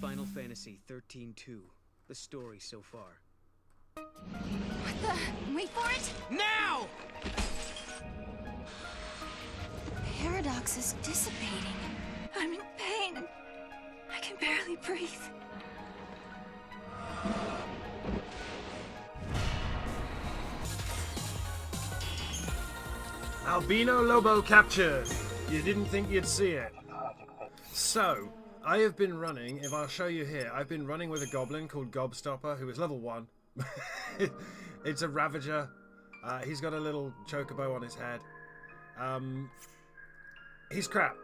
Final Fantasy XIII-2. The story so far. What the? Wait for it! Now! The paradox is dissipating. I'm in pain. I can barely breathe. Albino Lobo captured! You didn't think you'd see it. So, I have been running, if I'll show you here, I've been running with a goblin called Gobstopper, who is level 1. It's a Ravager. He's got a little chocobo on his head. He's crap.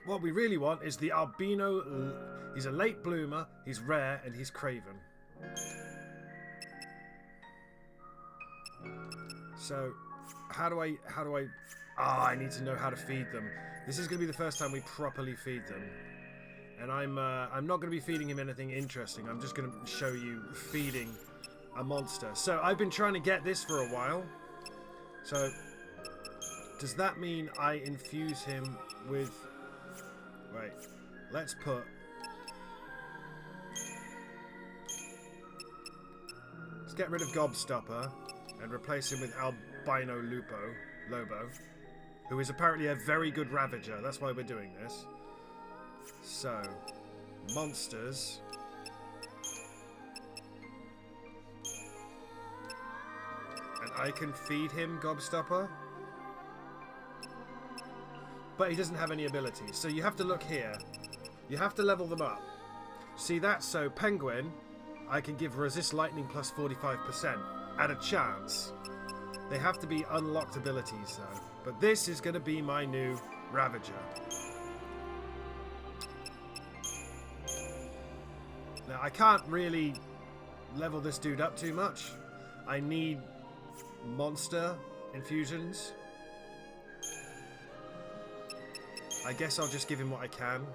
What we really want is the albino... He's a late bloomer, he's rare, and he's craven. So, how do I... I need to know how to feed them. This is going to be the first time we properly feed them. And I'm not going to be feeding him anything interesting. I'm just going to show you feeding a monster. So I've been trying to get this for a while. So does that mean I infuse him with... Wait, let's put... Let's get rid of Gobstopper and replace him with Albino Lobo, who is apparently a very good Ravager. That's why we're doing this. So, monsters. And I can feed him Gobstopper. But he doesn't have any abilities. So you have to look here. You have to level them up. See that? So, Penguin, I can give resist lightning plus 45% at a chance. They have to be unlocked abilities though. But this is going to be my new Ravager. Now, I can't really level this dude up too much. I need monster infusions. I guess I'll just give him what I can.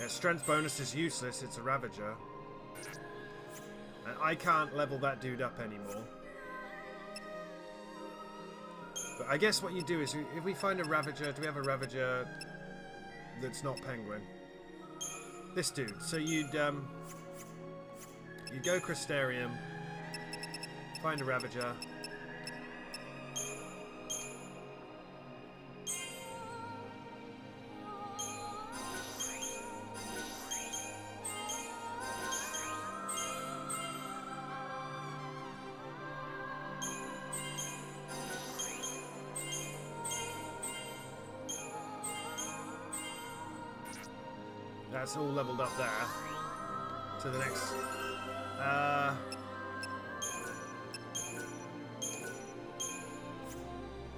Strength bonus is useless, it's a Ravager. And I can't level that dude up anymore. But I guess what you do is, if we find a Ravager, do we have a Ravager that's not Penguin? This dude. So you'd go Crystarium, find a Ravager. That's all leveled up there. To the next.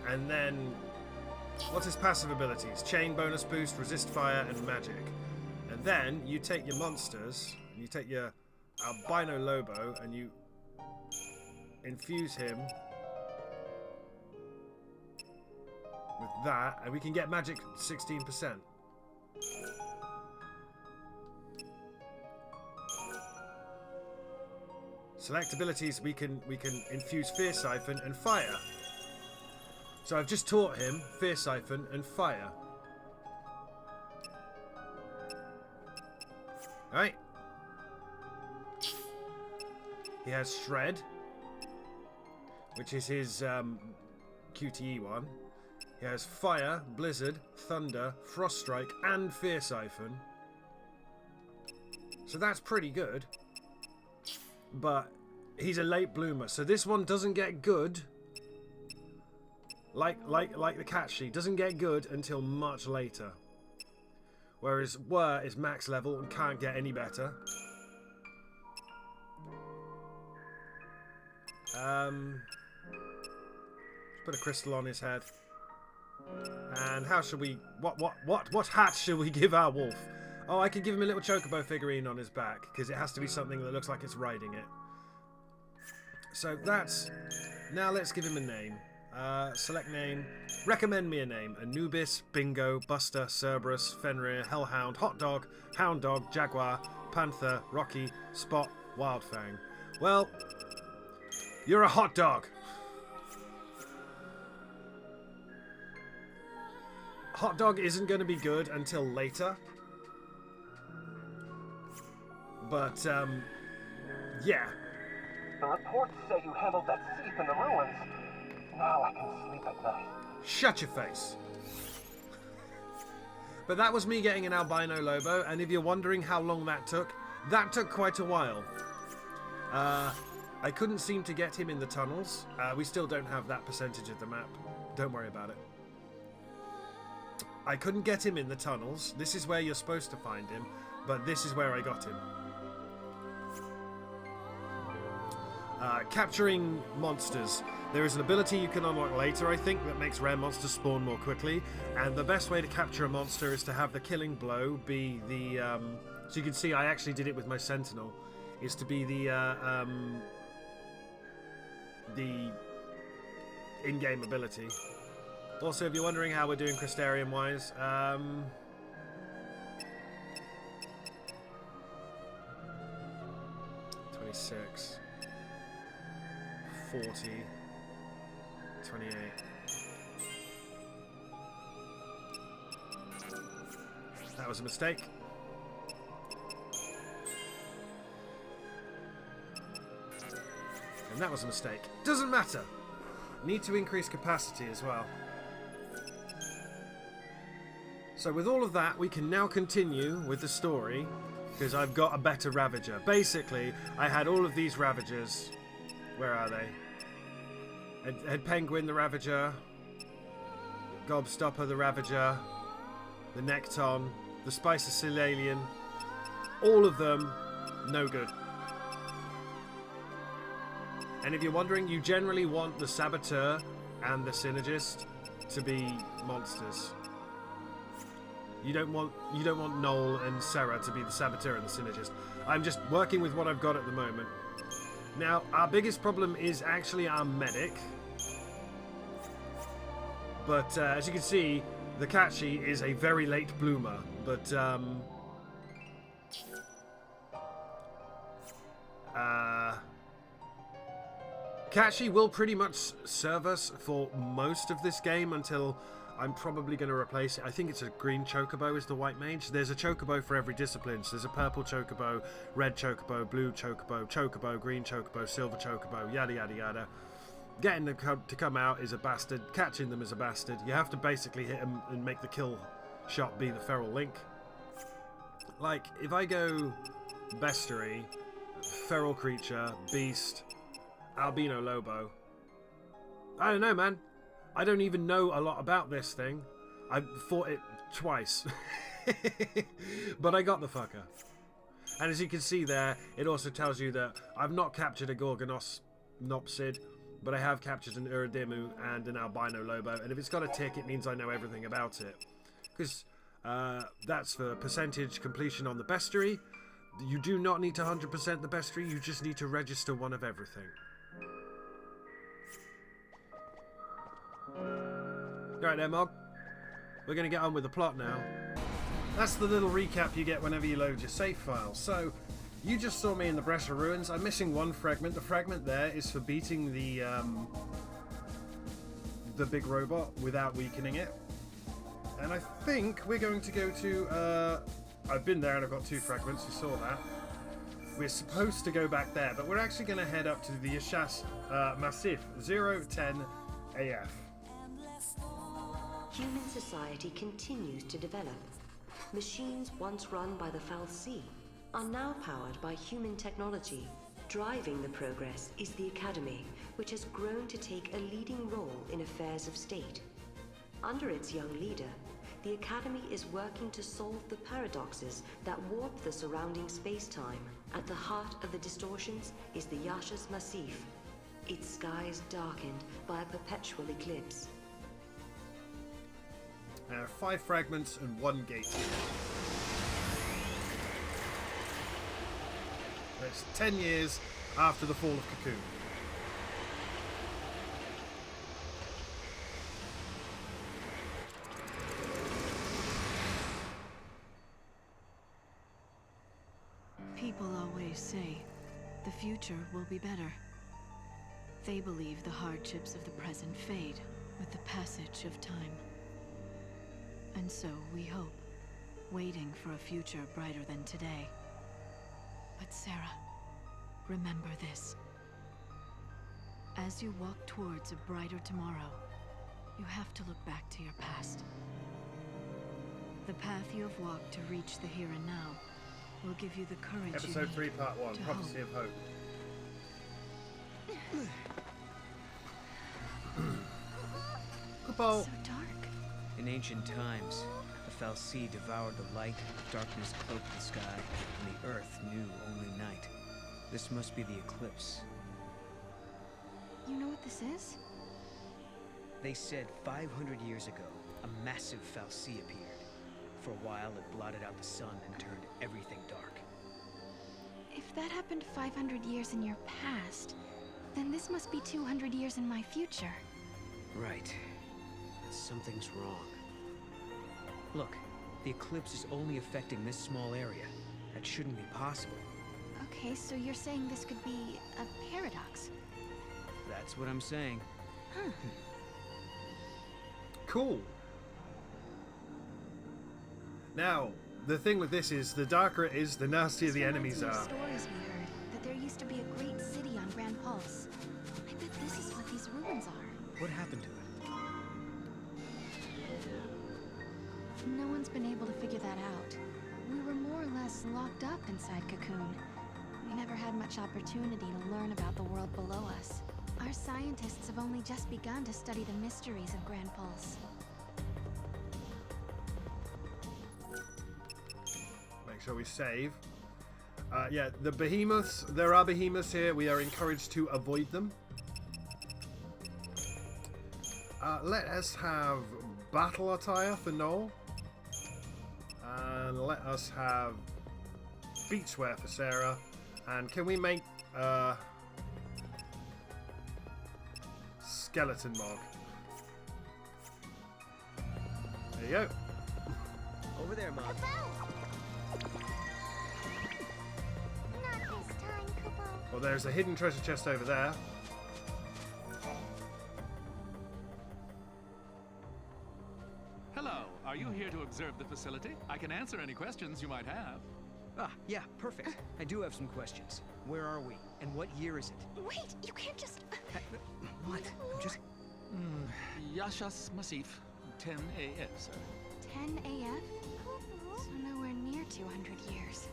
And then, what's his passive abilities? Chain, bonus boost, resist fire, and magic. And then you take your monsters, and you take your Albino Lobo, and you infuse him with that, and we can get magic 16%. Select abilities, we can infuse Fear Siphon and Fire. So I've just taught him Fear Siphon and Fire. Alright. He has Shred, which is his QTE one. He has Fire, Blizzard, Thunder, Frost Strike, and Fear Siphon. So that's pretty good. But he's a late bloomer, so this one doesn't get good. Like the cat sheet, doesn't get good until much later. Whereas Whir is max level and can't get any better. Let's put a crystal on his head. And how should we... What hat should we give our wolf? Oh, I could give him a little chocobo figurine on his back, because it has to be something that looks like it's riding it. So that's... Now let's give him a name. Select name. Recommend me a name. Anubis, Bingo, Buster, Cerberus, Fenrir, Hellhound, Hot Dog, Hound Dog, Jaguar, Panther, Rocky, Spot, Wildfang. Well, you're a hot dog. Hot Dog isn't going to be good until later. But, yeah. The reports say you handled that thief in the ruins. Now I can sleep at night. Shut your face. But that was me getting an albino Lobo, and if you're wondering how long that took quite a while. I couldn't seem to get him in the tunnels. We still don't have that percentage of the map. Don't worry about it. I couldn't get him in the tunnels. This is where you're supposed to find him, but this is where I got him. Capturing monsters. There is an ability you can unlock later, I think, that makes rare monsters spawn more quickly. And the best way to capture a monster is to have the killing blow be the... so you can see I actually did it with my Sentinel. Is to be the in-game ability. Also, if you're wondering how we're doing Crystarium-wise, 26... 40, 28. That was a mistake. And that was a mistake. Doesn't matter. Need to increase capacity as well. So with all of that, we can now continue with the story, because I've got a better Ravager. Basically, I had all of these Ravagers. Where are they? Head Penguin, the Ravager. Gobstopper, the Ravager. The Necton. The Spicer Alien. All of them, no good. And if you're wondering, you generally want the Saboteur and the Synergist to be monsters. You don't want Noel and Sarah to be the Saboteur and the Synergist. I'm just working with what I've got at the moment. Now, our biggest problem is actually our medic. But as you can see, the Catchy is a very late bloomer. But Catchy will pretty much serve us for most of this game until I'm probably going to replace it. I think it's a green Chocobo is the White Mage. There's a Chocobo for every discipline. So there's a purple Chocobo, red Chocobo, blue Chocobo, Chocobo, green Chocobo, silver Chocobo, yada yada yada. Getting them to come out is a bastard. Catching them is a bastard. You have to basically hit them and make the kill shot be the Feral Link. Like, if I go Bestiary, Feral Creature, Beast, Albino Lobo. I don't know, man. I don't even know a lot about this thing. I fought it twice. But I got the fucker. And as you can see there, it also tells you that I've not captured a Gorgonos Nopsid, but I have captured an Uridimu and an Albino Lobo. And if it's got a tick, it means I know everything about it. Because that's for percentage completion on the Bestiary. You do not need to 100% the Bestiary, you just need to register one of everything. Right there, Mog. We're going to get on with the plot now. That's the little recap you get whenever you load your save file. So, you just saw me in the Brescia Ruins. I'm missing one fragment. The fragment there is for beating the big robot without weakening it. And I think we're going to go to... I've been there and I've got 2 fragments. You saw that. We're supposed to go back there, but we're actually going to head up to the Yashas Massif 010 AF. Human society continues to develop. Machines once run by the FANTASY are now powered by human technology. Driving the progress is the Academy, which has grown to take a leading role in affairs of state. Under its young leader, the Academy is working to solve the paradoxes that warp the surrounding space-time. At the heart of the distortions is the Yashas Massif, its skies darkened by a perpetual eclipse. 5 fragments and 1 gate. It's 10 years after the fall of Cocoon. always say, the future will be better. They believe the hardships of the present fade with the passage of time. And so we hope, waiting for a future brighter than today. But Sarah, remember this. As you walk towards a brighter tomorrow, you have to look back to your past. The path you have walked to reach the here and now will give you the courage Episode you need 3, Part 1, to Prophecy hope. of Hope. Goodbye. So dark. In ancient times, the FANTASY devoured the light, darkness cloaked the sky, and the earth knew only night. This must be the eclipse. You know what this is? They said 500 years ago, a massive FANTASY appeared. For a while, it blotted out the sun and turned everything dark. If that happened 500 years in your past, then this must be 200 years in my future. Right. But something's wrong. Look, the eclipse is only affecting this small area. That shouldn't be possible. Okay, so you're saying this could be a paradox? That's what I'm saying. Huh. Cool. Now, the thing with this is, the darker it is, the nastier the enemies are. Stories we heard that there used to be a great city on Grand Pulse. I bet this is what these ruins are. What happened to it? No one's been able to figure that out. We were more or less locked up inside Cocoon. We never had much opportunity to learn about the world below us. Our scientists have only just begun to study the mysteries of Grand Pulse. Make sure we save. Yeah, the behemoths. There are behemoths here. We are encouraged to avoid them. Let us have battle attire for Noel. And let us have beachwear for Sarah. And can we make skeleton mog? There you go. Over there, Mom. Not this time, Kubo. Well, there's a hidden treasure chest over there. Hello, are you here to observe the facility? I can answer any questions you might have. Ah, yeah, perfect. I do have some questions. Where are we? And what year is it? Wait, you can't just... What? I'm just... Yashas Masif, 10 AF, sir. 10 AF? So nowhere near 200 years.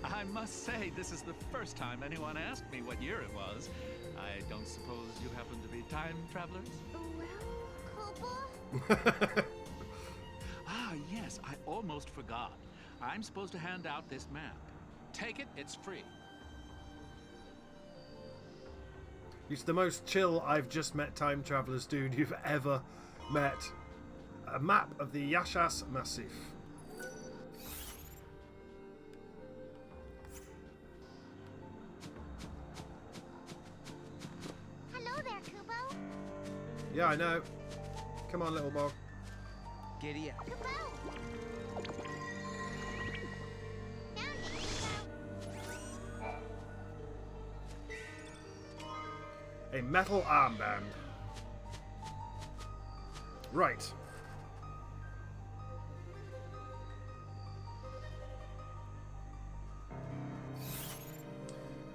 I must say, this is the first time anyone asked me what year it was. I don't suppose you happen to be time travelers? Well, Kubo? Ah, yes, I almost forgot. I'm supposed to hand out this map. Take it, it's free. It's the most chill I've just met time travelers dude you've ever met. A map of the Yashas Massif. Hello there, Kubo. Yeah, I know. Come on, little Mog. Giddy up. Kubo. Found it, Kubo. A metal armband. Right.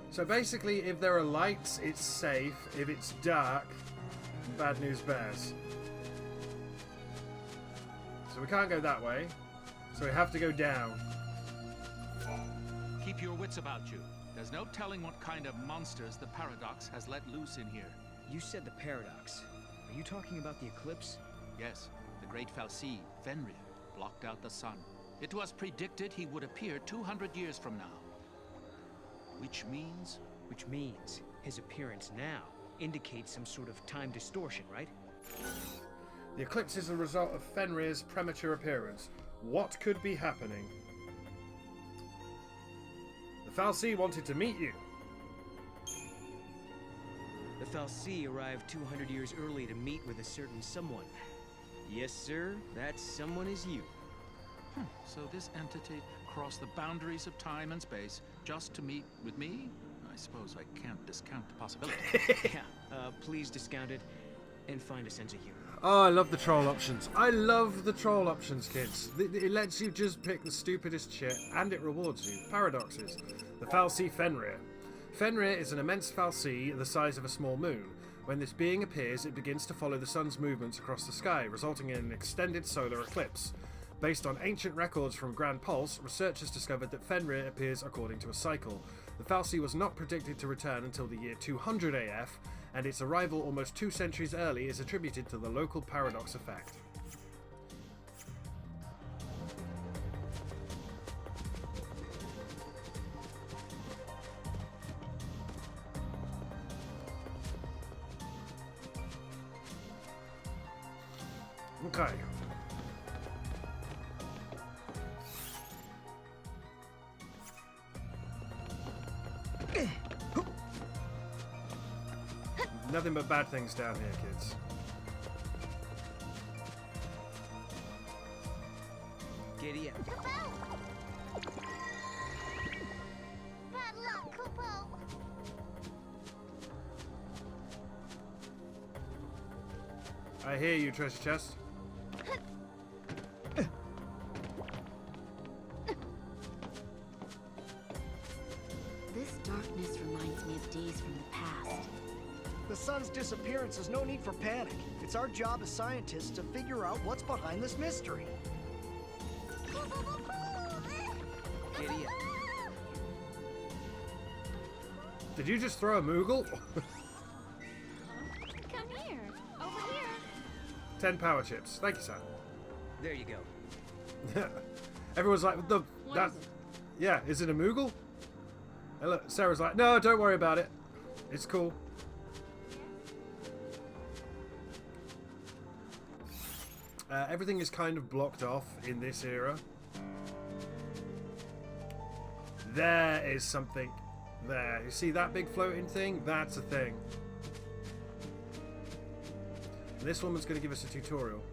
So basically, if there are lights, it's safe. If it's dark, bad news bears. So we can't go that way. So we have to go down. Keep your wits about you. There's no telling what kind of monsters the Paradox has let loose in here. You said the paradox. Are you talking about the eclipse? Yes, the great Fal'Cie, Fenrir, blocked out the sun. It was predicted he would appear 200 years from now. Which means... Which means his appearance now indicates some sort of time distortion, right? The eclipse is a result of Fenrir's premature appearance. What could be happening? The FAL'Cie wanted to meet you. The FAL'Cie arrived 200 years early to meet with a certain someone. Yes, sir, that someone is you. So this entity crossed the boundaries of time and space just to meet with me? I suppose I can't discount the possibility. Yeah, please discount it and find a sense of humor. Oh, I love the troll options. I love the troll options, kids. It lets you just pick the stupidest shit, and it rewards you. Paradoxes. The FALSE Fenrir. Fenrir is an immense FALSE the size of a small moon. When this being appears, it begins to follow the sun's movements across the sky, resulting in an extended solar eclipse. Based on ancient records from Grand Pulse, researchers discovered that Fenrir appears according to a cycle. The FALSE was not predicted to return until the year 200 AF, and its arrival almost 2 centuries early is attributed to the local paradox effect. Okay. Nothing but bad things down here, kids. Giddy up. Bad luck, Kupo. I hear you, treasure chest. This darkness reminds me of days from the past. The sun's disappearance is no need for panic. It's our job as scientists to figure out what's behind this mystery. Giddy up. Did you just throw a Moogle? Come here. Over here. 10 power chips. Thank you, sir. There you go. Everyone's like, What that, is it? yeah, is it a Moogle? And look, Sarah's like, no, don't worry about it. It's cool. Everything is kind of blocked off in this era. There is something there. You see that big floating thing? That's a thing. And this woman's going to give us a tutorial.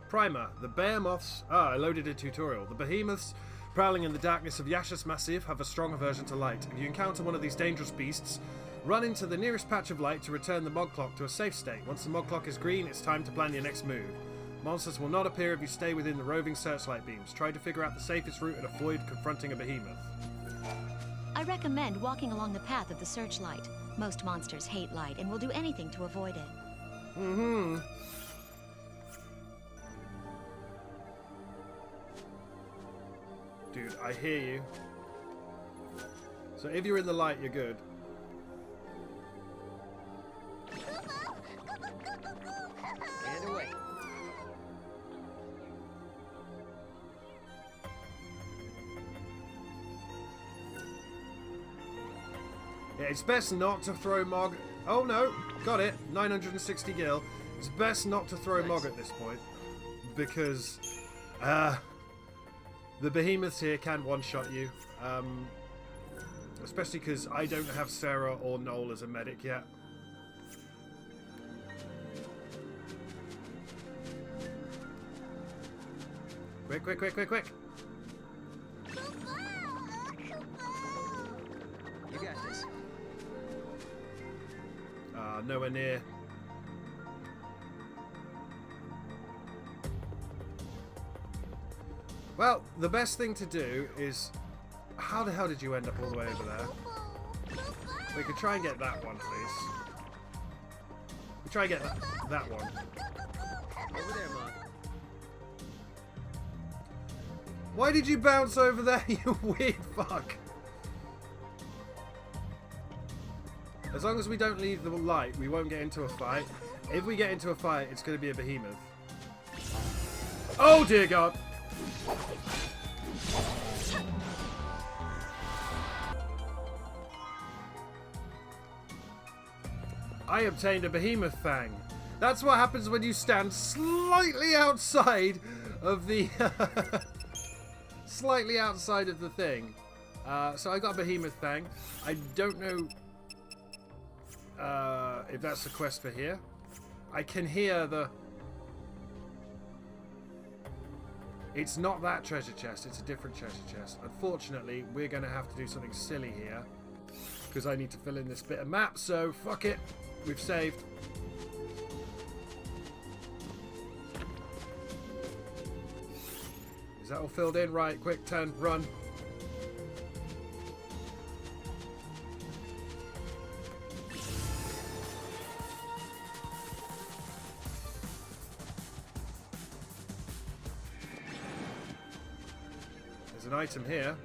Primer. The behemoths... I loaded a tutorial. The behemoths prowling in the darkness of Yasha's Massif have a strong aversion to light. If you encounter one of these dangerous beasts, run into the nearest patch of light to return the mod clock to a safe state. Once the mod clock is green, it's time to plan your next move. Monsters will not appear if you stay within the roving searchlight beams. Try to figure out the safest route and avoid confronting a behemoth. I recommend walking along the path of the searchlight. Most monsters hate light and will do anything to avoid it. Mm-hmm. Dude, I hear you. So if you're in the light, you're good. And away. Yeah, it's best not to throw Mog... Oh no, got it. 960 gil. It's best not to throw Mog at this point. Because... the behemoths here can one-shot you. Especially because I don't have Sarah or Noel as a medic yet. Quick, quick, quick, quick, quick! You got this. Nowhere near. Well, the best thing to do is... How the hell did you end up all the way over there? We could try and get that one, please. We try and get that one. Over there, Mog. Why did you bounce over there, you weird fuck? As long as we don't leave the light, we won't get into a fight. If we get into a fight, it's going to be a behemoth. Oh dear God! I obtained a behemoth fang. That's what happens when you stand slightly outside of the... slightly outside of the thing. So I got a behemoth fang. I don't know if that's the quest for here. I can hear the... It's not that treasure chest, it's a different treasure chest. Unfortunately, we're going to have to do something silly here. Because I need to fill in this bit of map, so fuck it. We've saved. Is that all filled in? Right, quick, turn, run. There's an item here.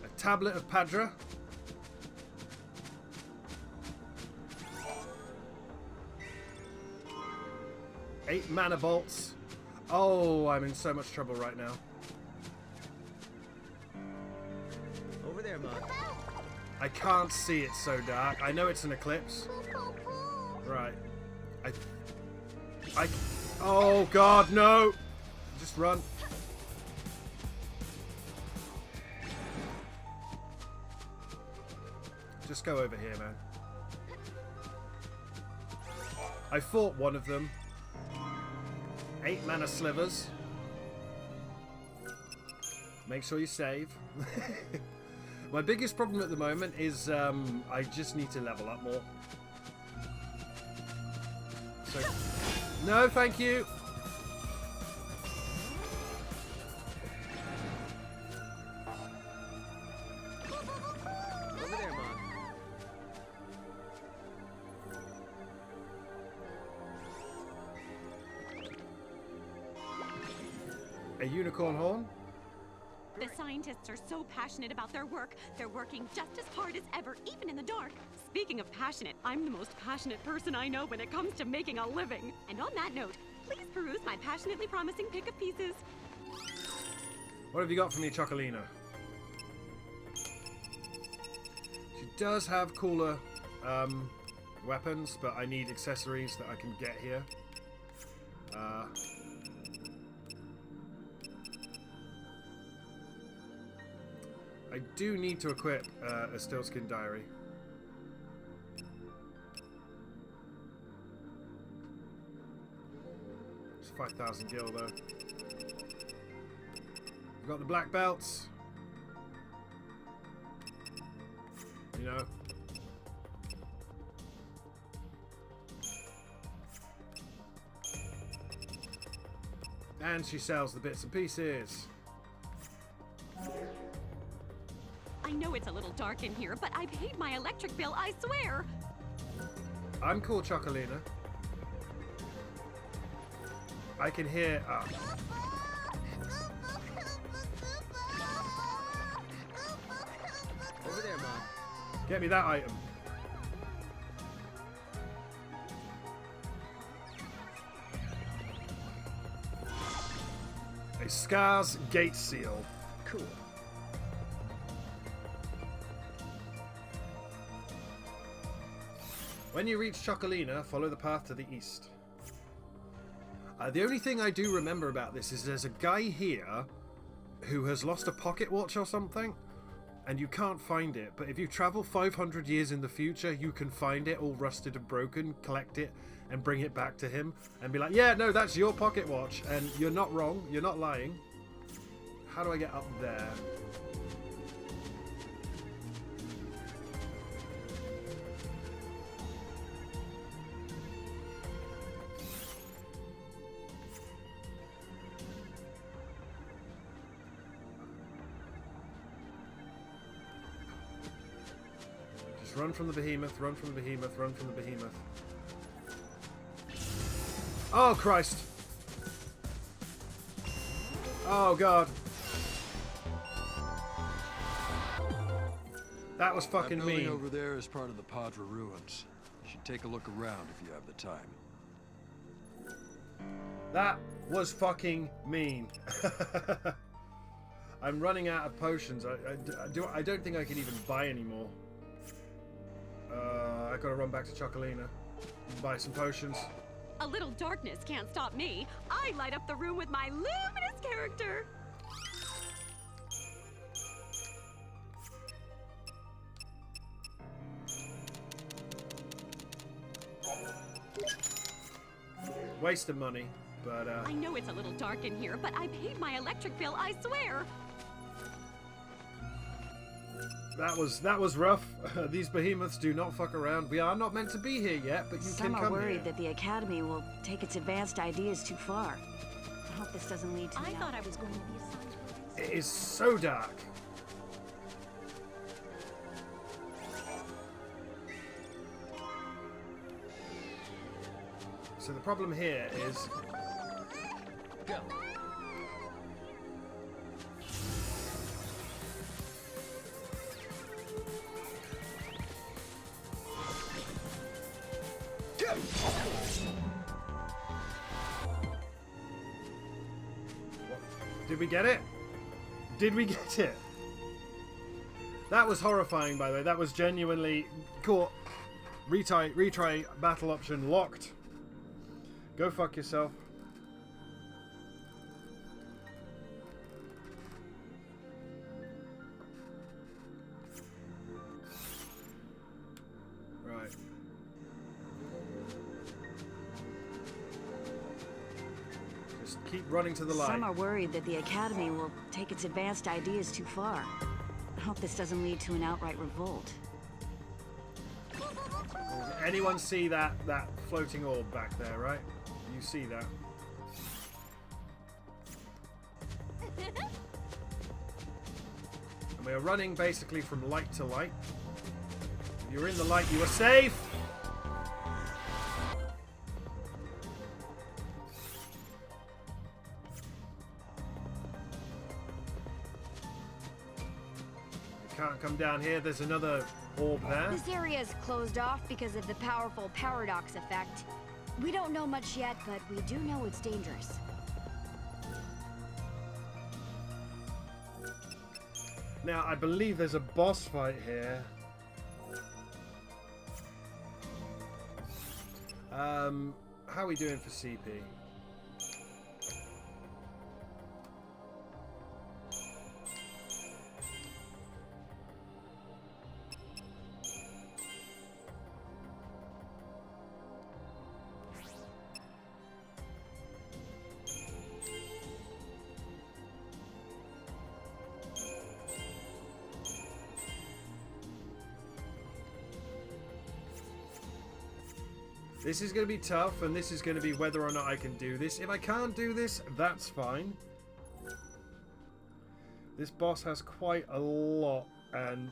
A tablet of Padra. Eight mana bolts. Oh, I'm in so much trouble right now. Over there, Mug. I can't see, it's so dark. I know it's an eclipse. Right. Oh god, no! Just run. Just go over here, man. I fought one of them. 8 mana slivers. Make sure you save. My biggest problem at the moment is I just need to level up more. So, no, thank you. Over there, Mug. A unicorn horn? The scientists are so passionate about their work, they're working just as hard as ever, even in the dark. Speaking of passionate, I'm the most passionate person I know when it comes to making a living. And on that note, please peruse my passionately promising pick of pieces. What have you got for me, Chocolina? She does have cooler weapons, but I need accessories that I can get here. I do need to equip a Stillskin Diary. It's 5,000 gil though. We've got the black belts. You know. And she sells the bits and pieces. I know it's a little dark in here, but I paid my electric bill, I swear. I'm cool, Chocolina. I can hear... Over there, Mug. Get me that item. A Scar's Gate Seal. Cool. When you reach Chocolina, follow the path to the east. The only thing I do remember about this is there's a guy here who has lost a pocket watch or something, and you can't find it. But if you travel 500 years in the future, you can find it all rusted and broken, collect it, and bring it back to him, and be like, yeah, no, that's your pocket watch, and you're not wrong, you're not lying. How do I get up there? Run from the behemoth, run from the behemoth, run from the behemoth. Oh, Christ! Oh, God. That was fucking that building mean. Over there is part of the Padra ruins. You should take a look around if you have the time. That was fucking mean. I'm running out of potions. I don't think I can even buy any more. I gotta run back to Chocolina. Buy some potions. A little darkness can't stop me. I light up the room with my luminous character. Waste of money, but I know it's a little dark in here, but I paid my electric bill, I swear. that was rough. These behemoths do not fuck around. We are not meant to be here yet, but you Some can are come worried here. that the Academy will take its advanced ideas too far. I hope this doesn't lead to... I thought I was going to be assigned to It is so dark. So the problem here is... Go. Did we get it? Did we get it? That was horrifying, by the way. That was genuinely cool. Retry battle option locked. Go fuck yourself. Right. Just keep running to the light. Some are worried that the Academy will take its advanced ideas too far. I hope this doesn't lead to an outright revolt. Does anyone see that floating orb back there, right? You see that? And we are running basically from light to light. If you're in the light, you are safe! You can't come down here, there's another orb there. This area is closed off because of the powerful paradox effect. We don't know much yet, but we do know it's dangerous. Now, I believe there's a boss fight here. How are we doing for CP? This is going to be tough, and this is going to be whether or not I can do this. If I can't do this, that's fine. This boss has quite a lot, and...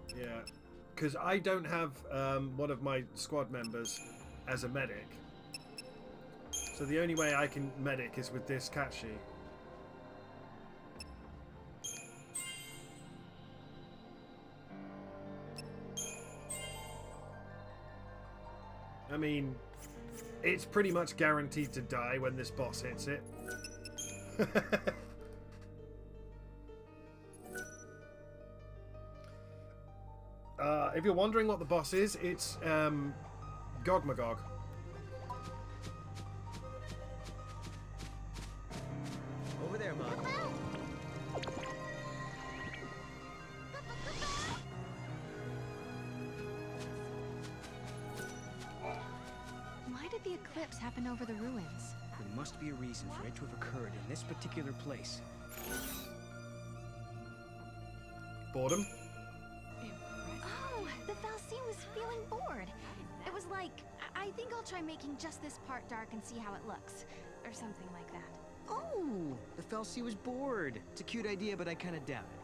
yeah. Because I don't have one of my squad members as a medic. So the only way I can medic is with this cat sheet. I mean, it's pretty much guaranteed to die when this boss hits it. If you're wondering what the boss is, it's Gogmagog. Over there, Mom. Why did the eclipse happen over the ruins? There must be a reason for it to have occurred in this particular place. Boredom? Oh, the Fal'Cie was feeling bored. It was like, I think I'll try making just this part dark and see how it looks. Or something like that. Oh, the Fal'Cie was bored. It's a cute idea, but I kind of doubt it.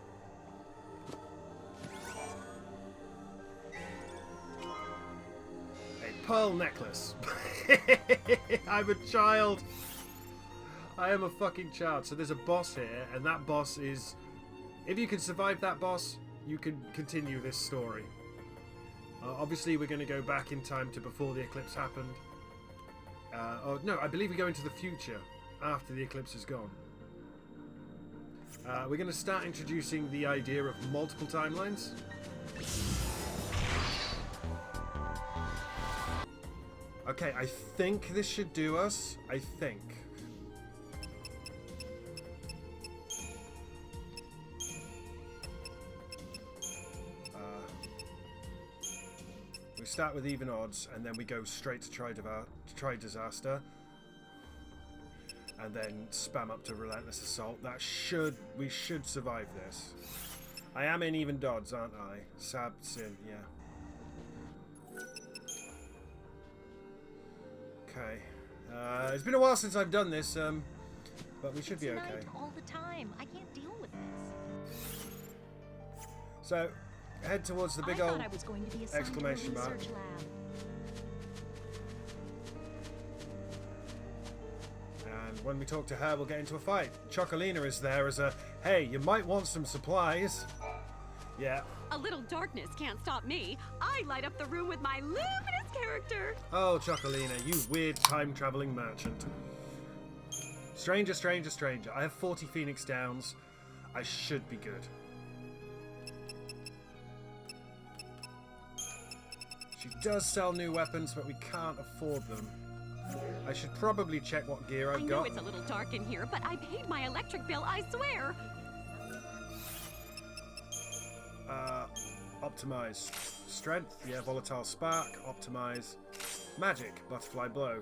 A pearl necklace. I'm a child. I am a fucking child. So there's a boss here, and that boss is... If you can survive that boss, you can continue this story. Obviously, we're going to go back in time to before the eclipse happened. Oh, no, I believe we go into the future after the eclipse is gone. We're going to start introducing the idea of multiple timelines. Okay, I think this should do us. I think. we start with even odds, and then we go straight to try disaster, and then spam up to relentless assault. We should survive this. I am in even odds, aren't I? Sab Sin, yeah. Okay. It's been a while since I've done this, but we should be okay. All the time. I can't deal with this. So, head towards the big old exclamation mark. And when we talk to her, we'll get into a fight. Chocolina is there as a, hey, you might want some supplies. Yeah. A little darkness can't stop me. I light up the room with my luminous character. Oh, Chocolina, you weird time-traveling merchant. Stranger, stranger, stranger. I have 40 Phoenix Downs. I should be good. She does sell new weapons, but we can't afford them. I should probably check what gear I've got. I know it's a little dark in here, but I paid my electric bill, I swear. Optimize strength, yeah, volatile spark, optimize magic, butterfly bow.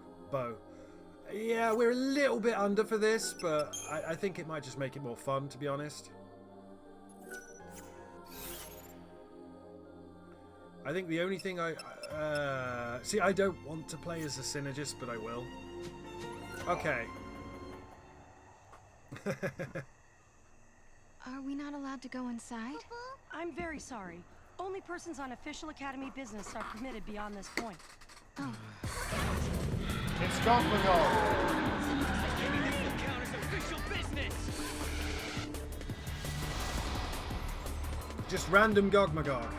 Yeah, we're a little bit under for this, but I think it might just make it more fun, to be honest. I think the only thing see, I don't want to play as a synergist, but I will. Okay. Are we not allowed to go inside? I'm very sorry. Only persons on official Academy business are permitted beyond this point. Oh. It's Gogmagog. Just random Gogmagog.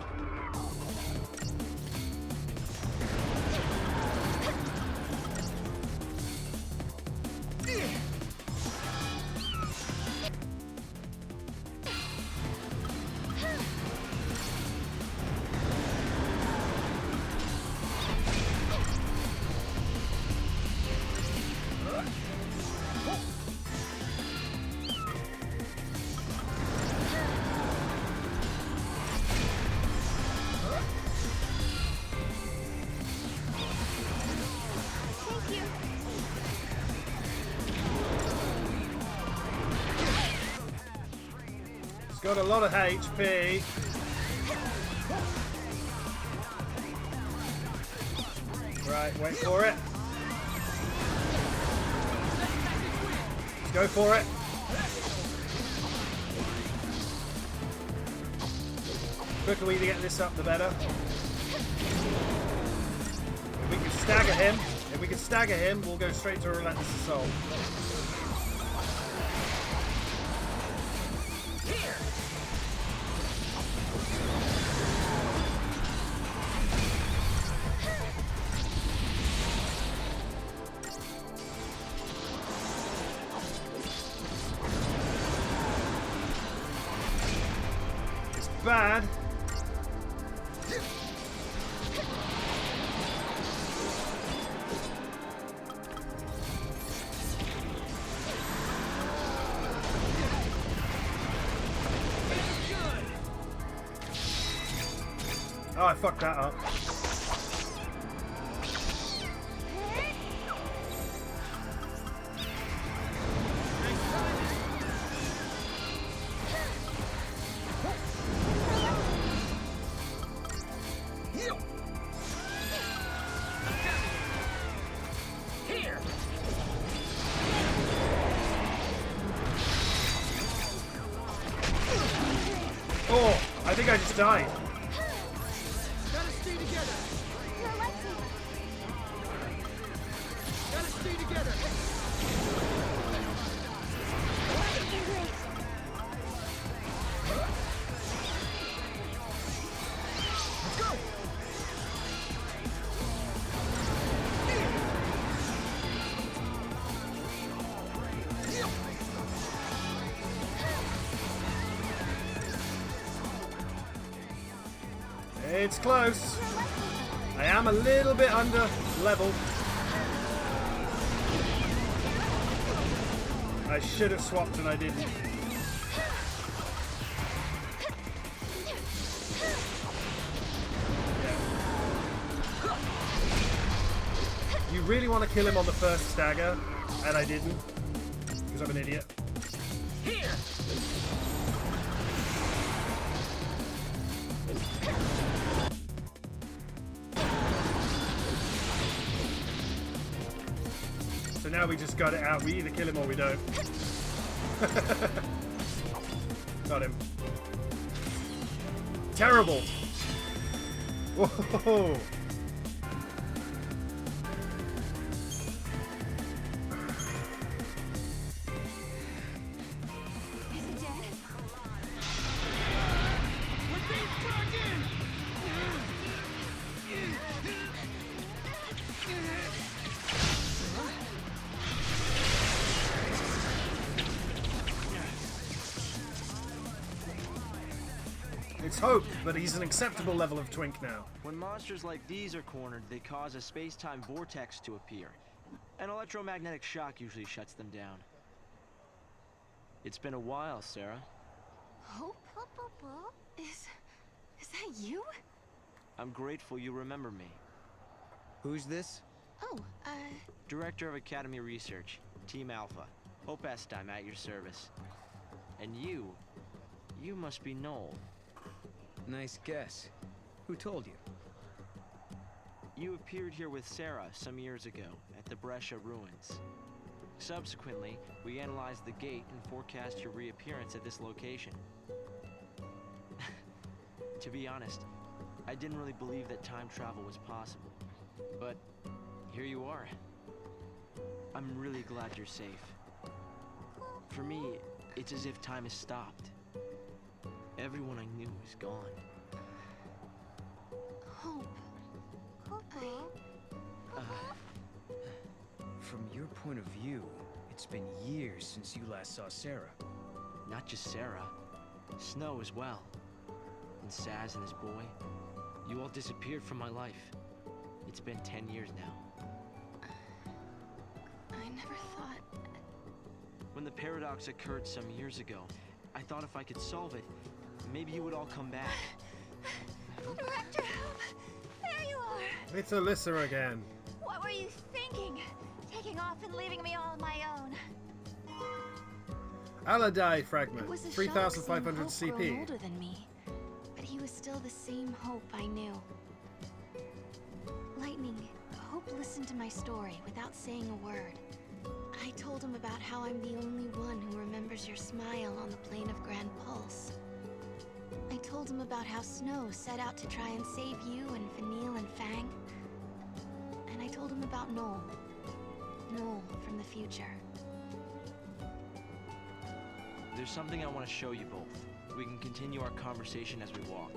Got a lot of HP. Right, wait for it. Let's go for it. The quicker we get this up, the better. If we can stagger him, we'll go straight to a relentless assault. Bad. Oh, I fucked that up. Oh, I think I just died. Gotta stay together. Gotta stay together. Let's go. It's close. I am a little bit under level. I should have swapped and I didn't. really want to kill him on the first stagger, and I didn't, because I'm an idiot. Here. So now we just got it out. We either kill him or we don't. Got him. Terrible. Whoa. It's Hope, but he's an acceptable level of twink now. When monsters like these are cornered, they cause a space-time vortex to appear. An electromagnetic shock usually shuts them down. It's been a while, Sarah. Hope? Is that you? I'm grateful you remember me. Who's this? Oh, Director of Academy Research, Team Alpha. Hope Est, I'm at your service. And you must be Noel. Nice guess. Who told you? You appeared here with Sarah some years ago at the Brescia ruins. Subsequently, we analyzed the gate and forecast your reappearance at this location. To be honest, I didn't really believe that time travel was possible. But here you are. I'm really glad you're safe. For me, it's as if time has stopped. Everyone I knew is gone. Hope. From your point of view, it's been years since you last saw Sarah. Not just Sarah. Snow as well. And Saz and his boy. You all disappeared from my life. It's been 10 years now. I never thought... When the paradox occurred some years ago, I thought if I could solve it, maybe you would all come back. Director Hope, there you are. It's Alyssa again. What were you thinking? Taking off and leaving me all on my own. Aladi fragment, It was a 3,500 shock seeing Hope grown CP. older than me, but he was still the same Hope I knew. Lightning, Hope listened to my story without saying a word. I told him about how I'm the only one who remembers your smile on the plane of Grand Pulse. I told him about how Snow set out to try and save you and Vanille and Fang. And I told him about Noel. Noel from the future. There's something I want to show you both. We can continue our conversation as we walk.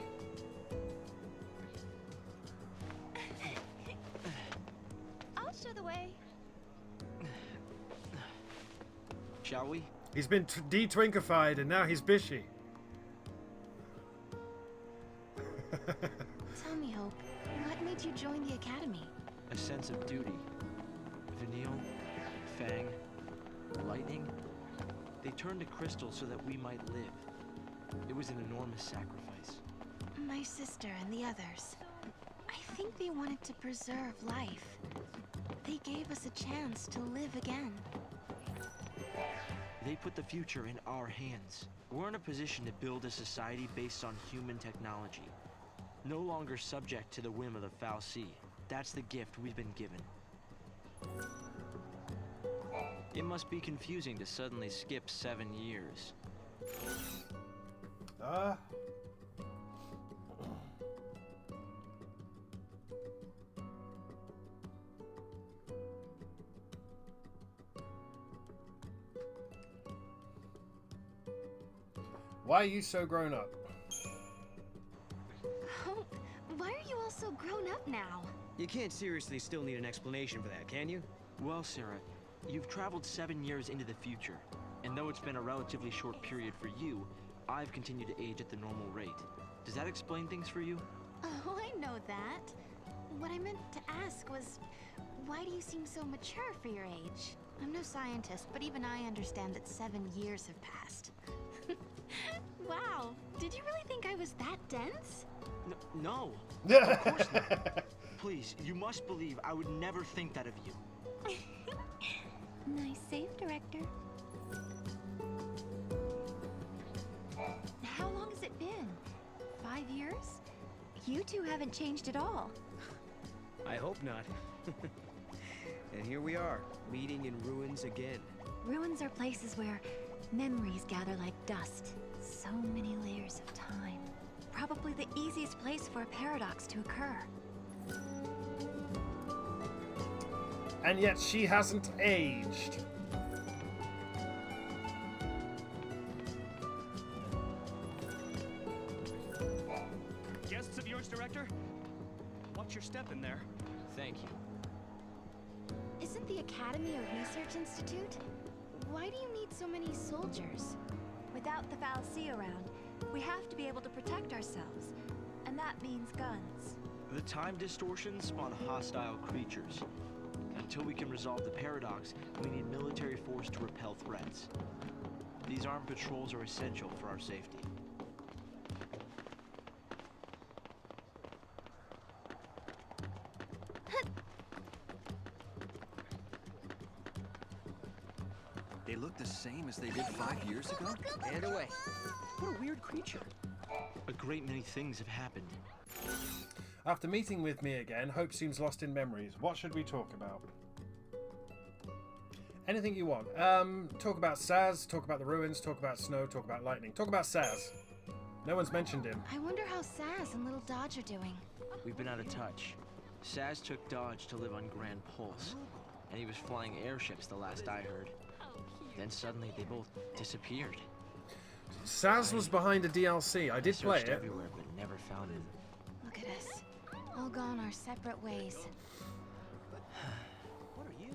I'll show the way. Shall we? He's been de-twinkified and now he's bishy. Tell me, Hope, what made you join the Academy? A sense of duty. Vanille, Fang, Lightning, they turned to crystal so that we might live. It was an enormous sacrifice. My sister and the others. I think they wanted to preserve life. They gave us a chance to live again. They put the future in our hands. We're in a position to build a society based on human technology. No longer subject to the whim of the FALC. That's the gift we've been given. It must be confusing to suddenly skip 7 years. Why are you so grown up? Hope, why are you all so grown up now? You can't seriously still need an explanation for that, can you? Well, Sarah, you've traveled 7 years into the future. And though it's been a relatively short period for you, I've continued to age at the normal rate. Does that explain things for you? Oh, I know that. What I meant to ask was, why do you seem so mature for your age? I'm no scientist, but even I understand that 7 years have passed. Wow, did you really think I was that dense? No. Of course not. Please, you must believe I would never think that of you. Nice save, Director. How long has it been? 5 years? You two haven't changed at all. I hope not. And here we are, meeting in ruins again. Ruins are places where memories gather like dust. So many layers of time. Probably the easiest place for a paradox to occur. And yet she hasn't aged. Guests of yours, Director? Watch your step in there. Thank you. Isn't the Academy a research institute? Why do you need so many soldiers? Without the FALC around, we have to be able to protect ourselves. And that means guns. The time distortions spawn hostile creatures. Until we can resolve the paradox, we need military force to repel threats. These armed patrols are essential for our safety. They look the same as they did 5 years ago? And away. What a weird creature. A great many things have happened. After meeting with me again, hope seems lost in memories. What should we talk about? Anything you want. Talk about Saz, talk about the ruins, talk about snow, talk about lightning. Talk about Saz. No one's mentioned him. I wonder how Saz and Little Dodge are doing. We've been out of touch. Saz took Dodge to live on Grand Pulse, and he was flying airships the last I heard. Then suddenly they both disappeared. Saz was behind a DLC. I did play it. Everywhere, but never found him. Look at us. All gone our separate ways.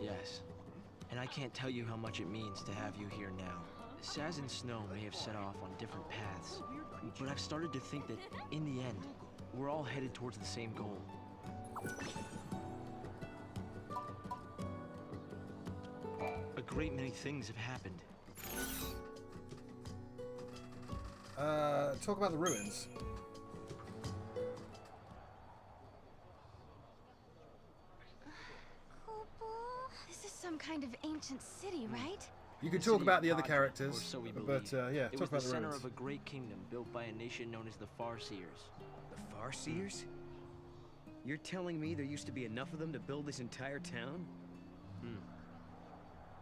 Yes. And I can't tell you how much it means to have you here now. Saz and Snow may have set off on different paths, but I've started to think that, in the end, we're all headed towards the same goal. A great many things have happened. Talk about the ruins. This is some kind of ancient city, right? You could talk about the other characters, but yeah, talk about the ruins. It was the center of a great kingdom built by a nation known as the Farseers. The Farseers? You're telling me there used to be enough of them to build this entire town?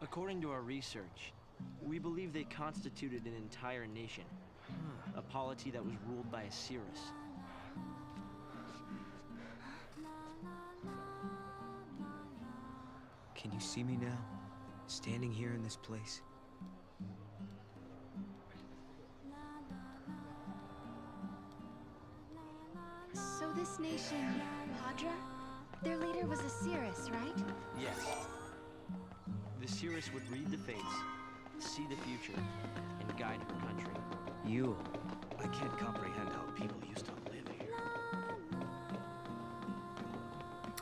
According to our research, we believe they constituted an entire nation. A polity that was ruled by a Cirrus. Can you see me now? Standing here in this place? So this nation, Padra, their leader was a Cirrus, right? Yes. The Cirrus would read the fates, see the future, and guide her country. You. I can't comprehend how people used to live here.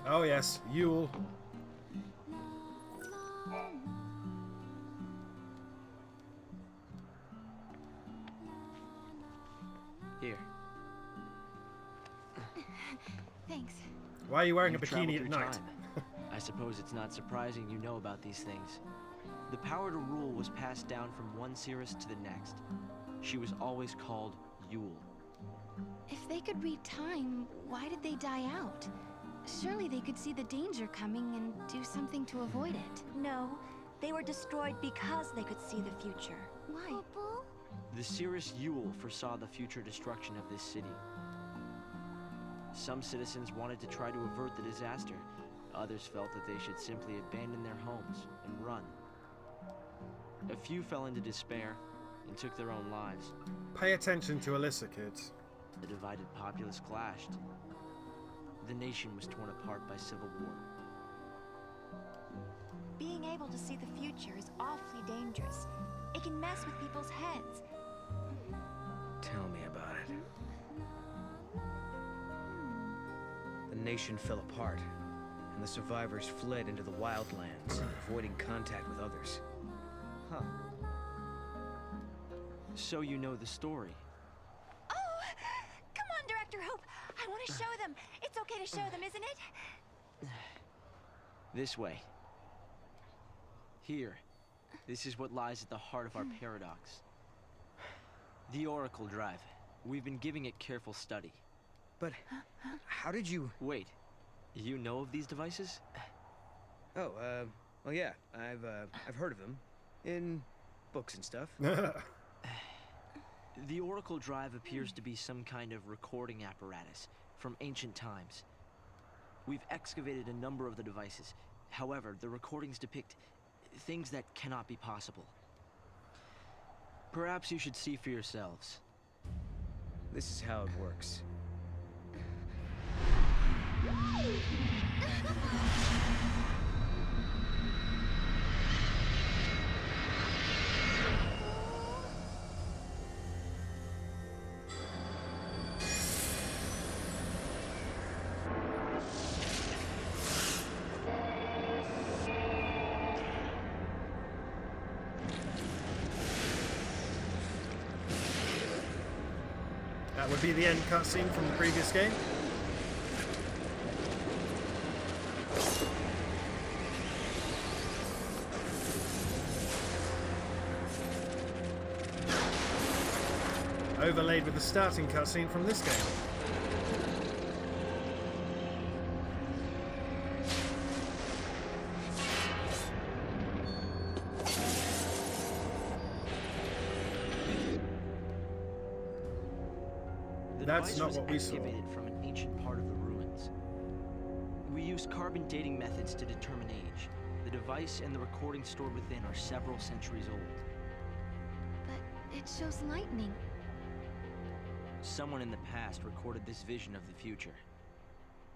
Oh yes, Yule. Here. Thanks. Why are you wearing a You've traveled bikini at through night? time. I suppose it's not surprising you know about these things. The power to rule was passed down from one Cirrus to the next. She was always called Yule. If they could read time, why did they die out? Surely they could see the danger coming and do something to avoid it. No, they were destroyed because they could see the future. Why? The Cirrus Yule foresaw the future destruction of this city. Some citizens wanted to try to avert the disaster. Others felt that they should simply abandon their homes and run. A few fell into despair and took their own lives. Pay attention to Alyssa, kids. The divided populace clashed. The nation was torn apart by civil war. Being able to see the future is awfully dangerous. It can mess with people's heads. Tell me about it. The nation fell apart, and the survivors fled into the wildlands, avoiding contact with others. Huh. So you know the story. Oh! Come on, Director Hope! I want to show them! It's okay to show them, isn't it? This way. Here. This is what lies at the heart of our paradox. The Oracle Drive. We've been giving it careful study. But how did you... Wait. You know of these devices? Oh, well, yeah. I've heard of them. In books and stuff. The Oracle Drive appears to be some kind of recording apparatus from ancient times. We've excavated a number of the devices. However, the recordings depict things that cannot be possible. Perhaps you should see for yourselves. This is how it works. That would be the end cutscene from the previous game. Overlaid with the starting cutscene from this game. That's not what we saw. Excavated from an ancient part of the ruins. We used carbon dating methods to determine age. The device and the recording stored within are several centuries old. But it shows lightning. Someone in the past recorded this vision of the future.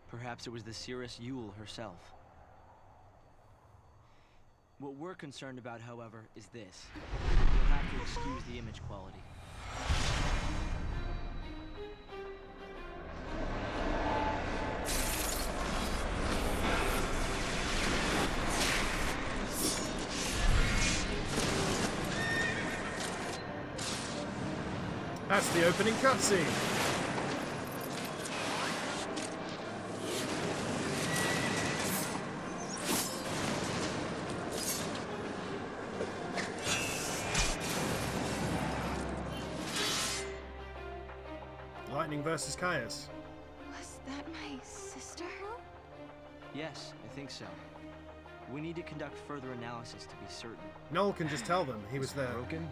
Perhaps it was the Seeress Yule herself. What we're concerned about, however, is this. You'll have to excuse the image quality. That's the opening cutscene. Lightning versus Caius. Was that my sister? Yes, I think so. We need to conduct further analysis to be certain. Noel can just tell them he was there. Broken?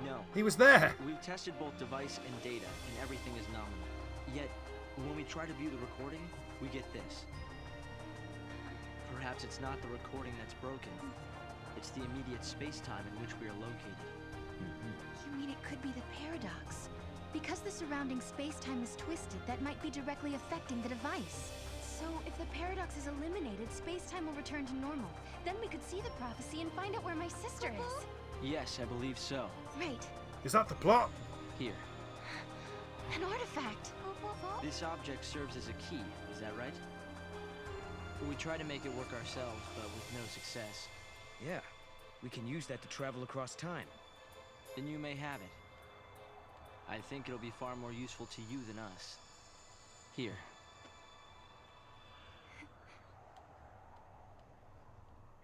No. He was there! We've tested both device and data, and everything is nominal. Yet, when we try to view the recording, we get this. Perhaps it's not the recording that's broken. It's the immediate space-time in which we are located. You mean it could be the paradox? Because the surrounding space-time is twisted, that might be directly affecting the device. So, if the paradox is eliminated, space-time will return to normal. Then we could see the prophecy and find out where my sister is. Yes, I believe so. Right. Is that the plot? Here. An artifact. This object serves as a key, is that right? We try to make it work ourselves, but with no success. Yeah, we can use that to travel across time. Then you may have it. I think it'll be far more useful to you than us. Here.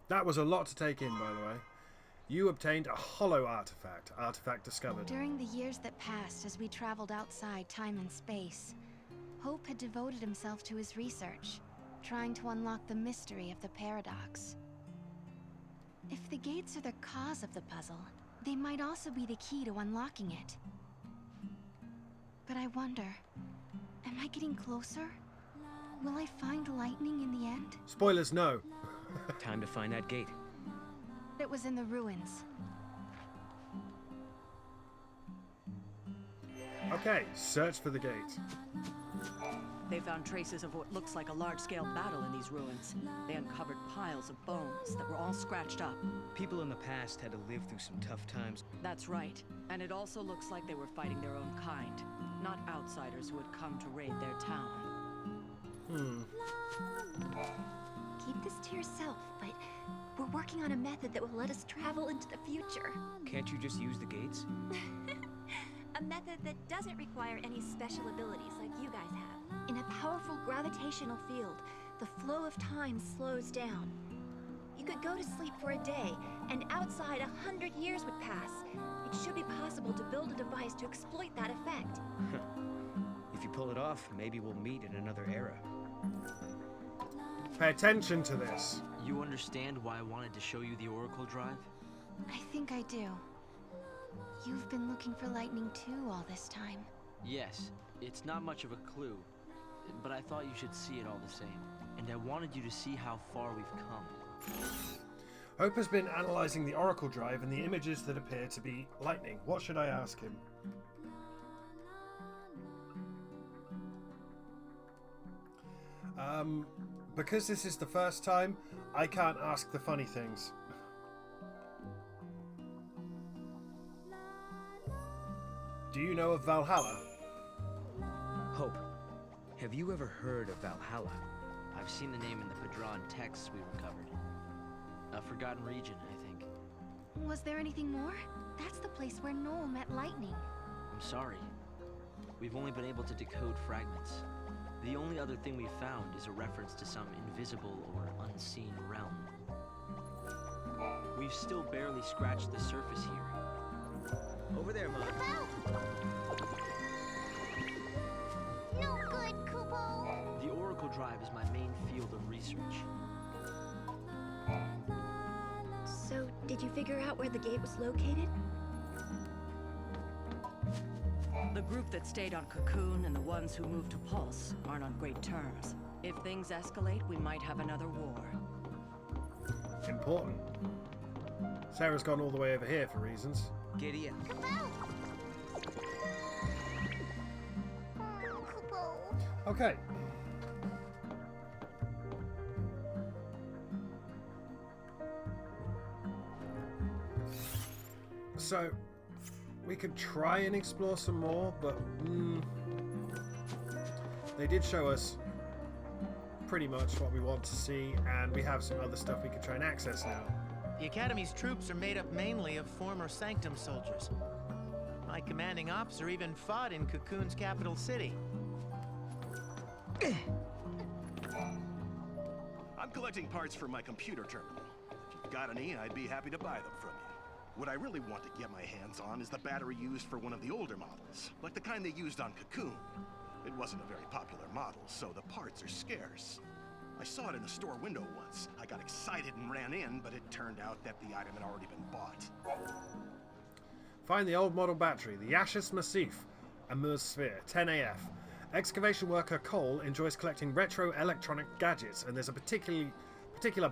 That was a lot to take in, by the way. You obtained a hollow artifact. Artifact discovered. During the years that passed as we traveled outside time and space, Hope had devoted himself to his research, trying to unlock the mystery of the paradox. If the gates are the cause of the puzzle, they might also be the key to unlocking it. But I wonder, am I getting closer? Will I find lightning in the end? Spoilers, no. Time to find that gate. It was in the ruins. Okay, search for the gate. They found traces of what looks like a large-scale battle in these ruins. They uncovered piles of bones that were all scratched up. People in the past had to live through some tough times. That's right. And it also looks like they were fighting their own kind, not outsiders who had come to raid their town. Keep this to yourself, but we're working on a method that will let us travel into the future. Can't you just use the gates? A method that doesn't require any special abilities like you guys have. In a powerful gravitational field, the flow of time slows down. You could go to sleep for a day, and outside 100 years would pass. It should be possible to build a device to exploit that effect. If you pull it off, maybe we'll meet in another era. Pay attention to this. You understand why I wanted to show you the Oracle Drive? I think I do. You've been looking for lightning too all this time. Yes, it's not much of a clue, but I thought you should see it all the same. And I wanted you to see how far we've come. Hope has been analysing the Oracle Drive and the images that appear to be lightning. What should I ask him? Because this is the first time, I can't ask the funny things. Do you know of Valhalla? Hope, have you ever heard of Valhalla? I've seen the name in the Padron texts we recovered. A forgotten region, I think. Was there anything more? That's the place where Noel met lightning. I'm sorry. We've only been able to decode fragments. The only other thing we've found is a reference to some invisible or unseen realm. We've still barely scratched the surface here. Over there, Mom. No good, Kupo! The Oracle Drive is my main field of research. So, did you figure out where the gate was located? The group that stayed on Cocoon and the ones who moved to Pulse aren't on great terms. If things escalate, we might have another war. Important. Sarah's gone all the way over here for reasons. Giddy up. Okay. So, we could try and explore some more, but they did show us pretty much what we want to see, and we have some other stuff we could try and access now. The Academy's troops are made up mainly of former Sanctum soldiers. My commanding officer even fought in Cocoon's capital city. I'm collecting parts for my computer terminal. If you've got any, I'd be happy to buy them from you. What I really want to get my hands on is the battery used for one of the older models, like the kind they used on Cocoon. It wasn't a very popular model, so the parts are scarce. I saw it in a store window once. I got excited and ran in, but it turned out that the item had already been bought. Find the old model battery, the Yashas Massif, Amur Sphere, 10 AF. Excavation worker Cole enjoys collecting retro electronic gadgets, and there's a particular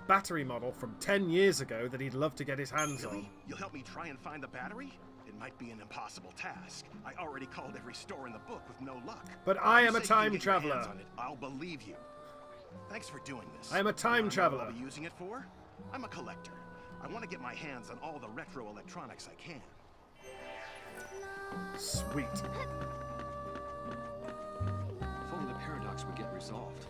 battery model from 10 years ago that he'd love to get his hands on. You'll help me try and find the battery? It might be an impossible task. I already called every store in the book with no luck. But I am a time traveler. I'll believe you. Thanks for doing this. I am a time traveler. What I'll be using it for? I'm a collector. I want to get my hands on all the retro electronics I can. Sweet. If only the paradox would get resolved.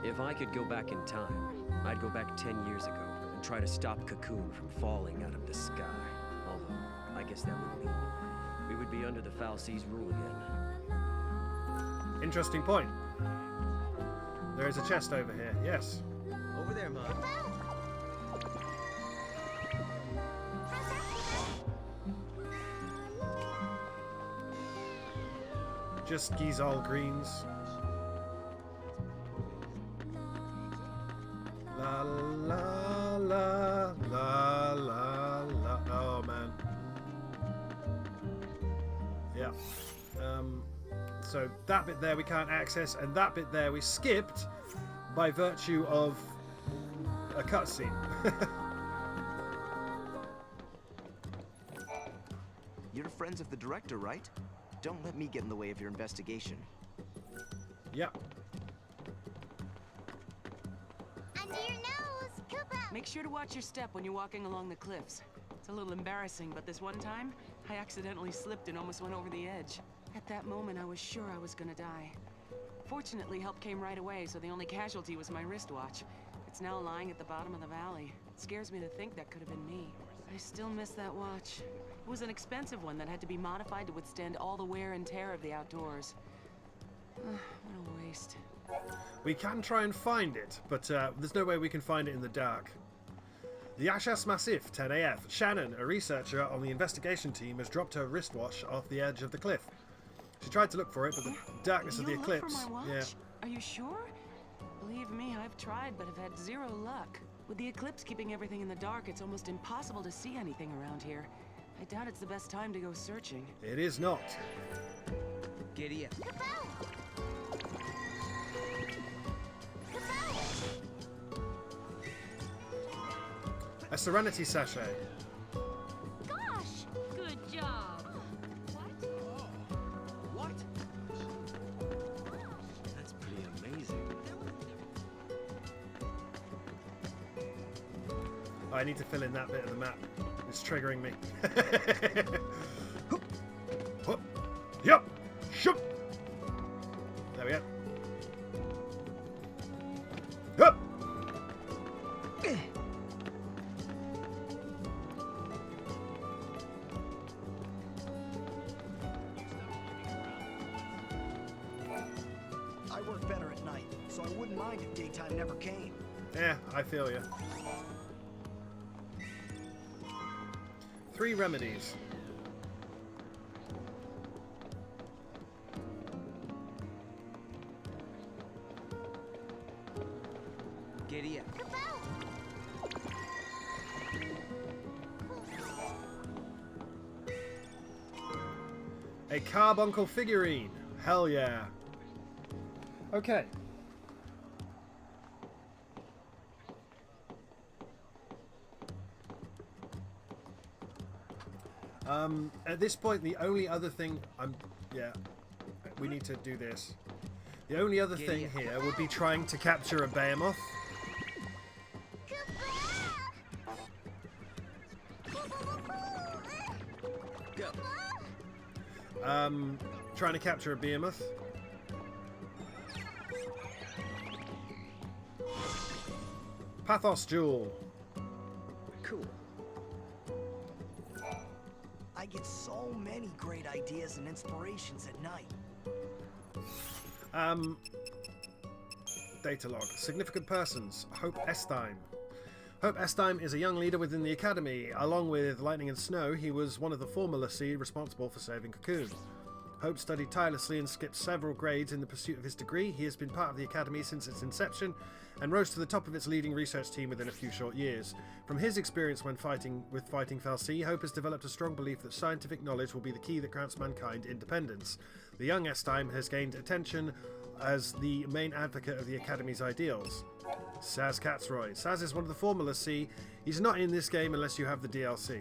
If I could go back in time, I'd go back 10 years ago and try to stop Cocoon from falling out of the sky. Although, I guess that would mean we would be under the FALC's rule again. Interesting point. There is a chest over here, yes. Over there, Mom. Just Gizal greens. La la la la la la. Oh man. Yeah. So that bit there we can't access, and that bit there we skipped by virtue of a cutscene. You're friends of the director, right? Don't let me get in the way of your investigation. Yep. Under your nose, Koopa! Make sure to watch your step when you're walking along the cliffs. It's a little embarrassing, but this one time, I accidentally slipped and almost went over the edge. At that moment, I was sure I was gonna die. Fortunately, help came right away, so the only casualty was my wristwatch. It's now lying at the bottom of the valley. It scares me to think that could have been me. I still miss that watch. It was an expensive one that had to be modified to withstand all the wear and tear of the outdoors. What a waste. We can try and find it, but there's no way we can find it in the dark. The Achas Massif, 10 AF. Shannon, a researcher on the investigation team, has dropped her wristwatch off the edge of the cliff. She tried to look for it, but the darkness of the eclipse... For my watch? Yeah. Are you sure? Believe me, I've tried, but have had zero luck. With the eclipse keeping everything in the dark, it's almost impossible to see anything around here. I doubt it's the best time to go searching. It is not. Giddy up. A Serenity Sachet. Gosh! Good job. What? That's pretty amazing. I need to fill in that bit of the map. It's triggering me. Yup! Shoop! There we go. Hup! I work better at night, so I wouldn't mind if daytime never came. Yeah, I feel you. 3 remedies. Giddy up. A carbuncle figurine. Hell yeah. Okay. At this point, the only other thing we need to do this. The only other thing here would be trying to capture a behemoth. Go. Trying to capture a behemoth. Pathos Jewel. Cool. I get so many great ideas and inspirations at night. Data log. Significant persons. Hope Estime. Hope Estime is a young leader within the Academy. Along with Lightning and Snow, he was one of the former Lassie responsible for saving Cocoon. Hope studied tirelessly and skipped several grades in the pursuit of his degree. He has been part of the Academy since its inception and rose to the top of its leading research team within a few short years. From his experience when fighting FALCY, Hope has developed a strong belief that scientific knowledge will be the key that grants mankind independence. The young Estime has gained attention as the main advocate of the Academy's ideals. Saz Katzroy. Saz is one of the former Lassie. He's not in this game unless you have the DLC.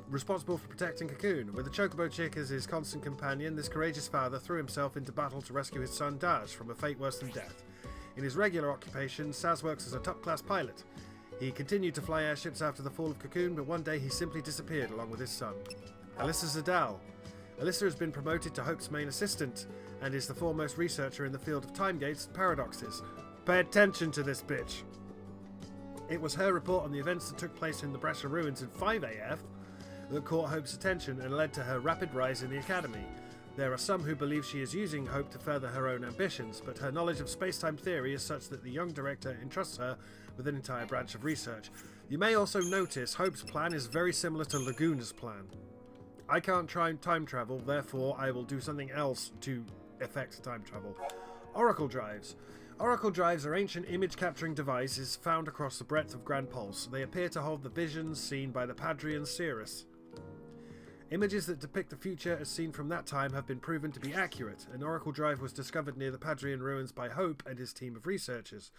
Responsible for protecting Cocoon. With the Chocobo Chick as his constant companion, this courageous father threw himself into battle to rescue his son Daj from a fate worse than death. In his regular occupation, Saz works as a top-class pilot. He continued to fly airships after the fall of Cocoon, but one day he simply disappeared along with his son. Alyssa Zadal. Alyssa has been promoted to Hope's main assistant and is the foremost researcher in the field of time gates and paradoxes. Pay attention to this bitch. It was her report on the events that took place in the Brescia ruins in 5 AF that caught Hope's attention and led to her rapid rise in the Academy. There are some who believe she is using Hope to further her own ambitions, but her knowledge of space-time theory is such that the young director entrusts her with an entire branch of research. You may also notice Hope's plan is very similar to Laguna's plan. I can't try time travel, therefore I will do something else to effect time travel. Oracle Drives. Oracle Drives are ancient image-capturing devices found across the breadth of Grand Pulse. They appear to hold the visions seen by the Padre and Cirrus. Images that depict the future as seen from that time have been proven to be accurate. An Oracle Drive was discovered near the Padrian ruins by Hope and his team of researchers.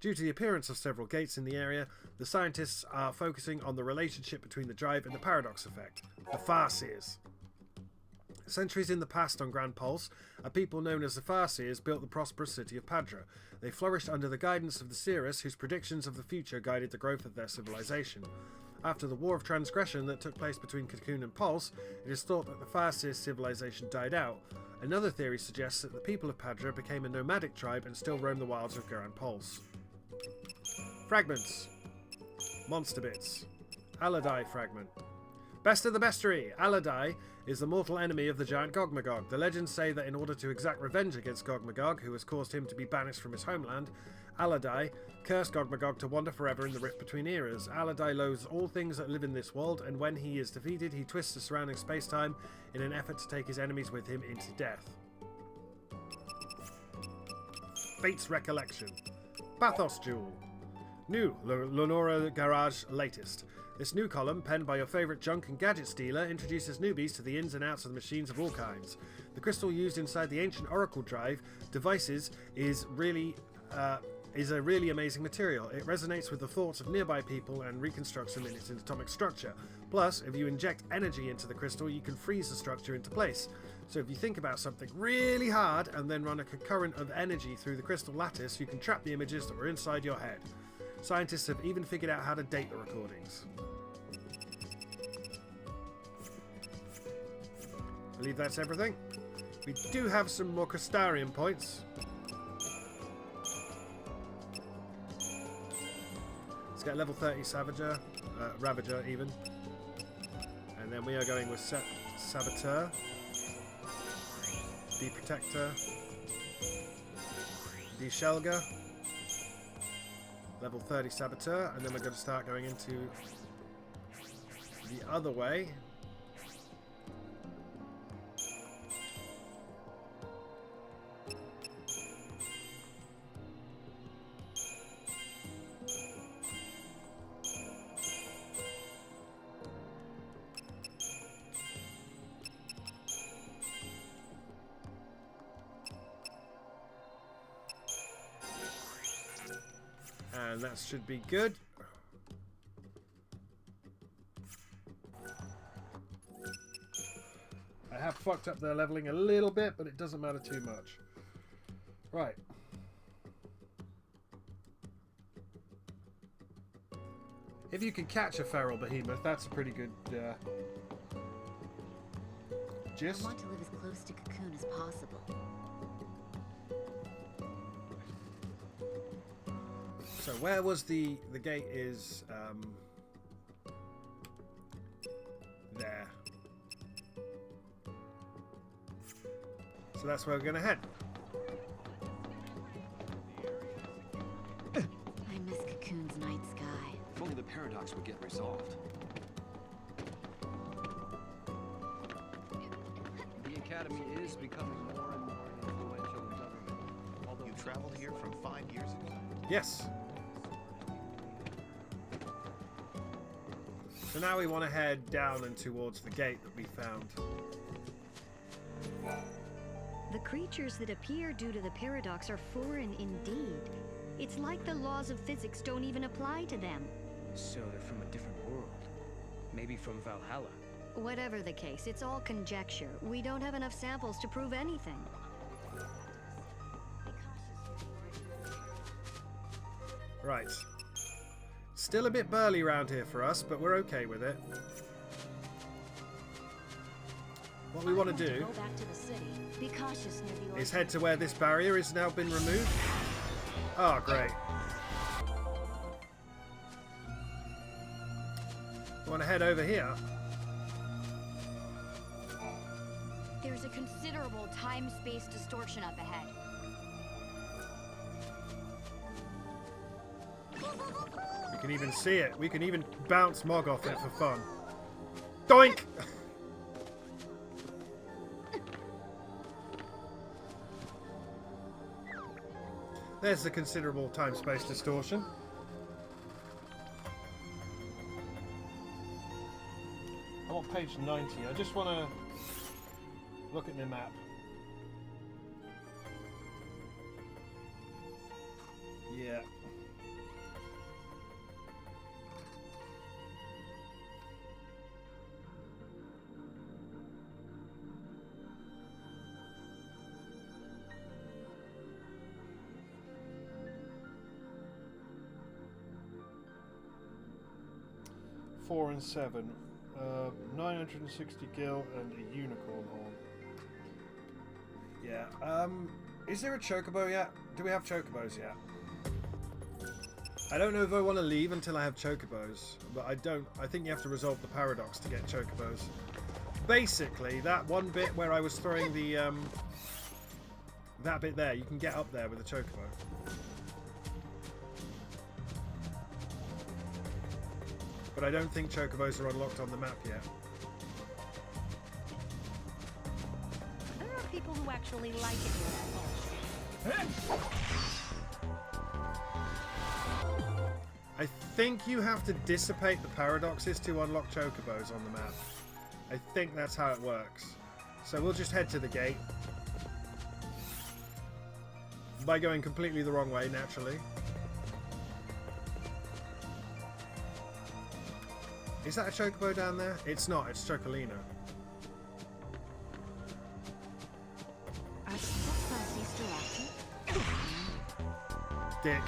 Due to the appearance of several gates in the area, the scientists are focusing on the relationship between the drive and the paradox effect. The Farseers. Centuries in the past on Grand Pulse, a people known as the Farseers built the prosperous city of Padra. They flourished under the guidance of the Cirrus, whose predictions of the future guided the growth of their civilization. After the War of Transgression that took place between Cocoon and Pulse, it is thought that the Farseer civilization died out. Another theory suggests that the people of Padra became a nomadic tribe and still roam the wilds of Grand Pulse. Fragments. Monster Bits. Alladai Fragment. Best of the bestiary. Aladai is the mortal enemy of the giant Gog-Magog. The legends say that in order to exact revenge against Gog-Magog, who has caused him to be banished from his homeland, Aladai cursed Gog-Magog to wander forever in the rift between eras. Aladai loathes all things that live in this world, and when he is defeated, he twists the surrounding space-time in an effort to take his enemies with him into death. Fate's Recollection. Bathos Jewel. New Lenora Garage Latest. This new column, penned by your favourite junk and gadget stealer, introduces newbies to the ins and outs of the machines of all kinds. The crystal used inside the ancient Oracle Drive devices is a really amazing material. It resonates with the thoughts of nearby people and reconstructs them in its atomic structure. Plus, if you inject energy into the crystal, you can freeze the structure into place. So if you think about something really hard and then run a concurrent of energy through the crystal lattice, you can trap the images that were inside your head. Scientists have even figured out how to date the recordings. I believe that's everything. We do have some more Crystarium points. Let's get level 30 Ravager even. And then we are going with Saboteur, the Protector, the Shelga, level 30 Saboteur, and then we're going to start going into the other way. And that should be good. I have fucked up their leveling a little bit, but it doesn't matter too much. Right. If you can catch a feral behemoth, that's a pretty good gist. I want to live as close to Cocoon as possible. So where was the gate is there. So that's where we're going to head. I miss Cocoon's night sky. If only the paradox would get resolved. The Academy is becoming more and more influential in government. Although you traveled here from 5 years ago? Yes. So now we want to head down and towards the gate that we found. The creatures that appear due to the paradox are foreign indeed. It's like the laws of physics don't even apply to them. So they're from a different world. Maybe from Valhalla. Whatever the case, it's all conjecture. We don't have enough samples to prove anything. Right. Still a bit burly around here for us, but we're okay with it. What we want to do is head to where this barrier has now been removed. Oh, great. We want to head over here. There's a considerable time-space distortion up ahead. We can even see it. We can even bounce Mog off it for fun. Doink! There's the considerable time-space distortion. I'm on page 90. I just want to look at the map. Yeah. Four and 7. 960 gil and a unicorn horn. Yeah. Is there a chocobo yet? Do we have chocobos yet? I don't know if I want to leave until I have chocobos, but I don't. I think you have to resolve the paradox to get chocobos. Basically, that one bit where I was throwing the that bit there, you can get up there with a chocobo. But I don't think chocobos are unlocked on the map yet. There are people who actually like it here. I think you have to dissipate the paradoxes to unlock chocobos on the map. I think that's how it works. So we'll just head to the gate. By going completely the wrong way, naturally. Is that a chocobo down there? It's not, it's Chocolina. Dick.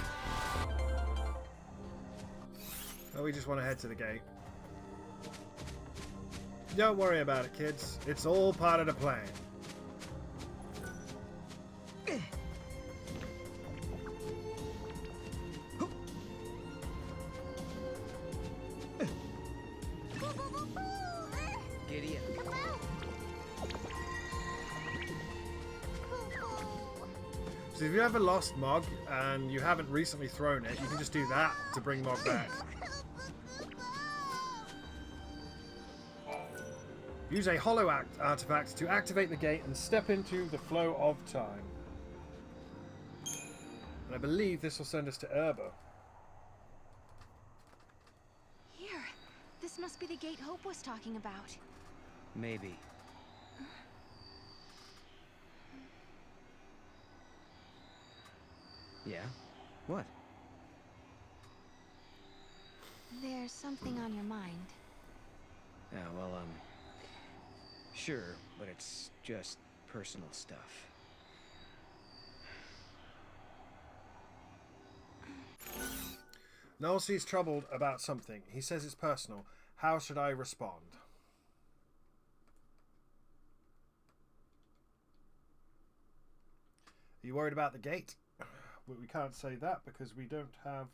Oh, we just want to head to the gate. Don't worry about it, kids. It's all part of the plan. Giddy up. So if you have a lost Mog and you haven't recently thrown it, you can just do that to bring Mog back. Use a hollow artifact to activate the gate and step into the flow of time. And I believe this will send us to Erba. Here. This must be the gate Hope was talking about. Maybe. Yeah? What? There's something on your mind. Yeah, well, sure, but it's just personal stuff. Noel sees troubled about something. He says it's personal. How should I respond? Are you worried about the gate? Well, we can't say that because we don't have...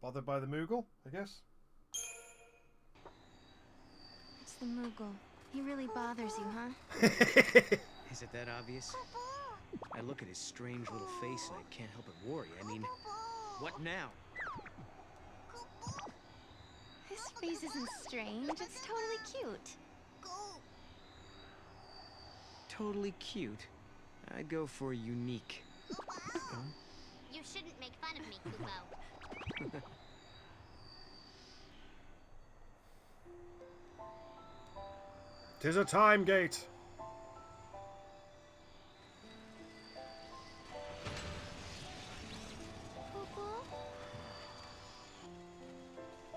Bothered by the Moogle, I guess? It's the Moogle. He really bothers you, huh? Is it that obvious? I look at his strange little face and I can't help but worry. I mean, what now? His face isn't strange. It's totally cute. Totally cute. I'd go for unique. Huh? You shouldn't make fun of me, Kupo. 'Tis a time gate.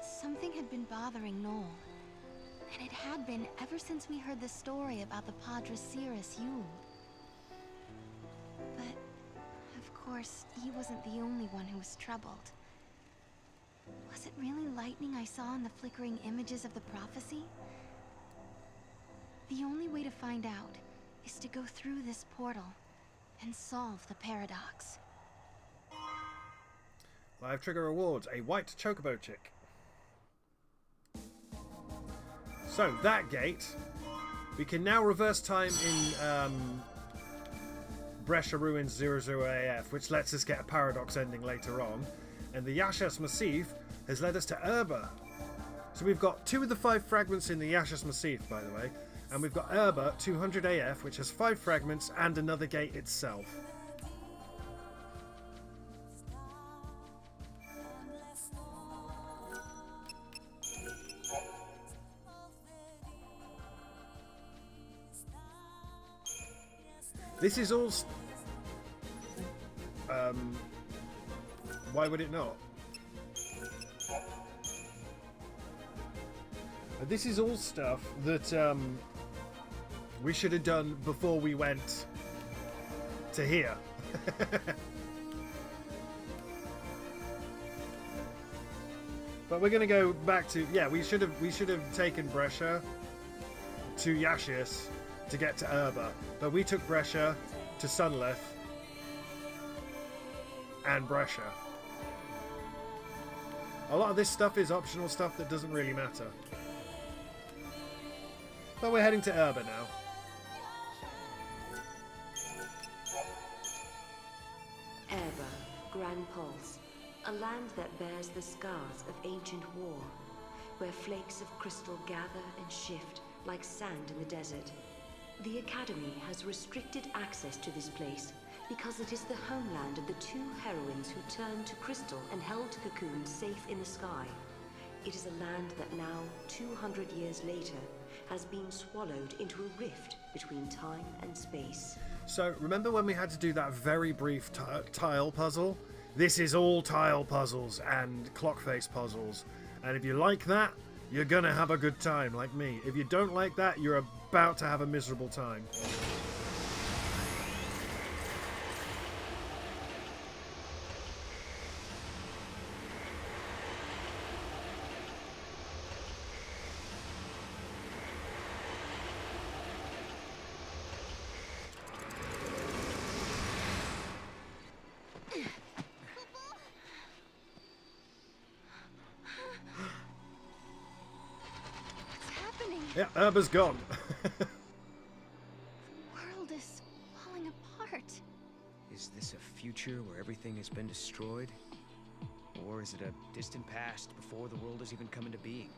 Something had been bothering Noel. And it had been ever since we heard the story about the Predecessor Yule. But, of course, he wasn't the only one who was troubled. Was it really lightning I saw in the flickering images of the prophecy? The only way to find out is to go through this portal and solve the paradox. Live trigger rewards. A white chocobo chick. So, that gate, we can now reverse time in Brescia Ruins 00AF, which lets us get a paradox ending later on. And the Yashas Massif has led us to Erba. So we've got 2 of the 5 fragments in the Yashas Massif, by the way. And we've got Erba 200 AF, which has 5 fragments and another gate itself. This is all... why would it not? This is all stuff that we should have done before we went to here. But we're going to go back to... Yeah, we should have taken Brescia to Yashius to get to Erba, but we took Brescia to Sunleth and Brescia. A lot of this stuff is optional stuff that doesn't really matter. But we're heading to Erba now. Erba, Grand Pulse, a land that bears the scars of ancient war, where flakes of crystal gather and shift like sand in the desert. The Academy has restricted access to this place because it is the homeland of the two heroines who turned to crystal and held Cocoon safe in the sky. It is a land that now, 200 years later, has been swallowed into a rift between time and space. So, remember when we had to do that very brief tile puzzle? This is all tile puzzles and clock face puzzles. And if you like that, you're gonna have a good time, like me. If you don't like that, you're about to have a miserable time. Yeah, Erba's gone. The world is falling apart. Is this a future where everything has been destroyed? Or is it a distant past before the world has even come into being?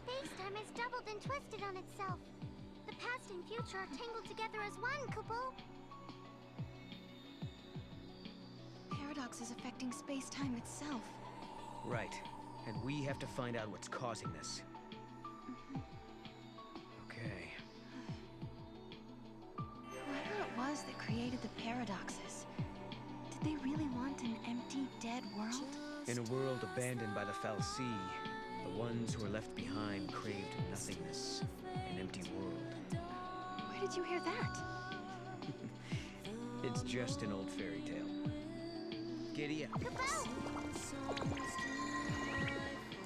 Space-time has doubled and twisted on itself. The past and future are tangled together as one, Kupo. Paradox is affecting space-time itself. Right. And we have to find out what's causing this. Okay. Whoever it was that created the paradoxes, did they really want an empty, dead world? In a world abandoned by the fal'Cie, the ones who are left behind craved nothingness, an empty world. Where did you hear that? It's just an old fairy tale. Giddy up.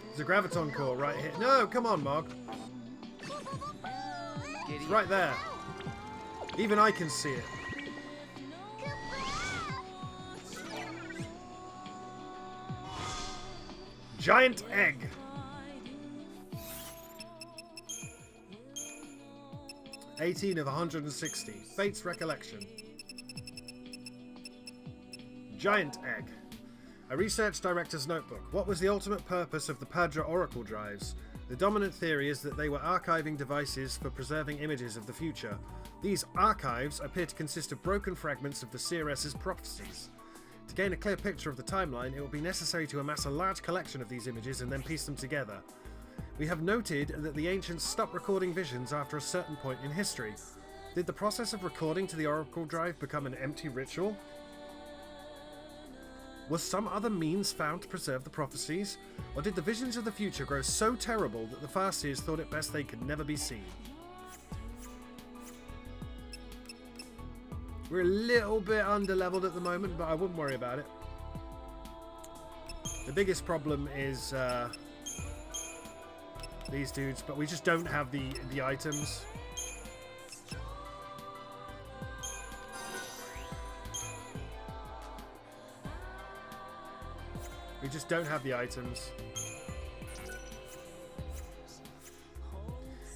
There's a graviton core right here. No, come on, Mog. It's right there. Even I can see it. Giant egg. (18 of 160). Fate's Recollection. Giant egg. A research director's notebook. What was the ultimate purpose of the Padra Oracle drives? The dominant theory is that they were archiving devices for preserving images of the future. These archives appear to consist of broken fragments of the Seeress's prophecies. To gain a clear picture of the timeline, it will be necessary to amass a large collection of these images and then piece them together. We have noted that the ancients stopped recording visions after a certain point in history. Did the process of recording to the Oracle Drive become an empty ritual? Was some other means found to preserve the prophecies? Or did the visions of the future grow so terrible that the Farseers thought it best they could never be seen? We're a little bit underleveled at the moment, but I wouldn't worry about it. The biggest problem is these dudes, but we just don't have the items. We just don't have the items.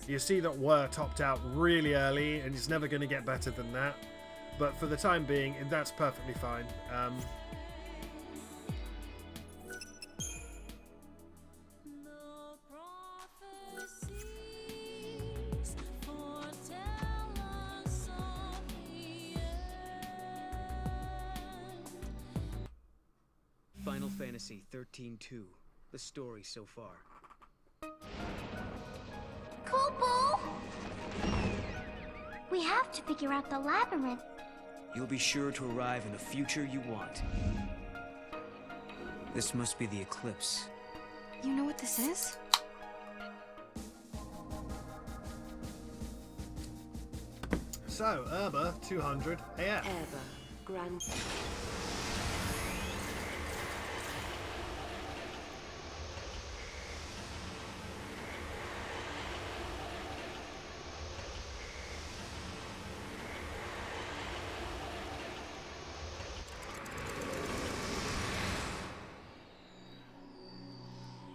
You see that we're topped out really early, and it's never going to get better than that. But for the time being, that's perfectly fine. Final Fantasy XIII-2. The story so far. Kupo! We have to figure out the labyrinth. You'll be sure to arrive in the future you want. This must be the eclipse. You know what this is? So, Erba 200 AF. Erba, Grand...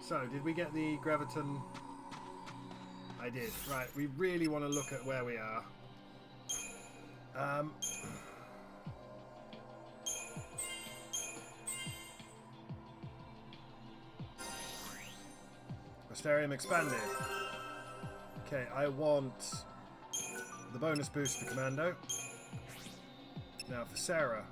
So, did we get the graviton? I did. Right, we really want to look at where we are. Mysterium expanded. Okay, I want the bonus boost for Commando. Now for Sarah.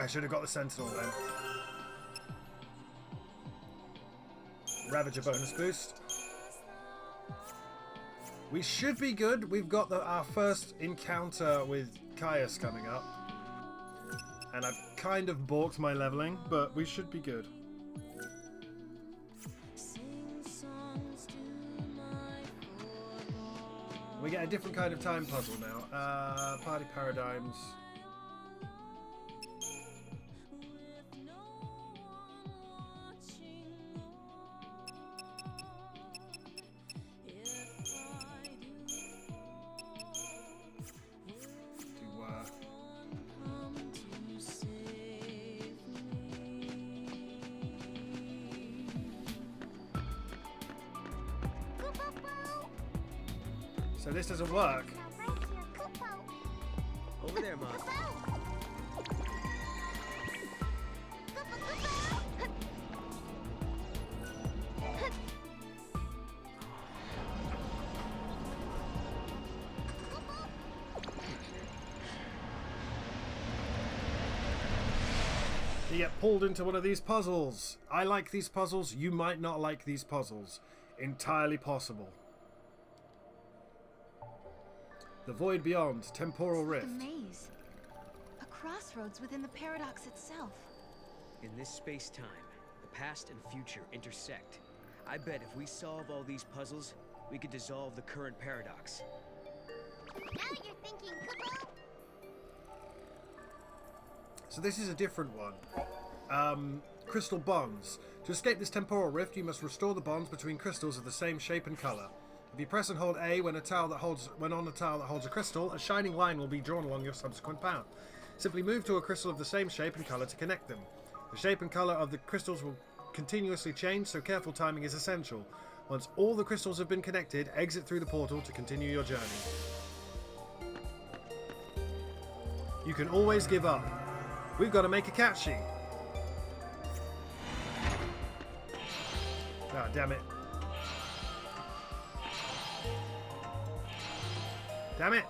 I should have got the Sentinel then. Ravager bonus boost. We should be good. We've got our first encounter with Caius coming up. And I've kind of balked my leveling, but we should be good. We get a different kind of time puzzle now. Party paradigms. So this doesn't work. Over there, Mom. You get pulled into one of these puzzles. I like these puzzles. You might not like these puzzles. Entirely possible. The Void Beyond, Temporal Rift. A maze. A crossroads within the paradox itself. In this space-time, the past and future intersect. I bet if we solve all these puzzles, we could dissolve the current paradox. Now you're thinking, Kupo. So this is a different one. Crystal bonds. To escape this temporal rift, you must restore the bonds between crystals of the same shape and color. If you press and hold A when on a tile that holds a crystal, a shining line will be drawn along your subsequent path. Simply move to a crystal of the same shape and color to connect them. The shape and color of the crystals will continuously change, so careful timing is essential. Once all the crystals have been connected, exit through the portal to continue your journey. You can always give up. We've got to make a cat sheet. Ah, damn it. Damn it!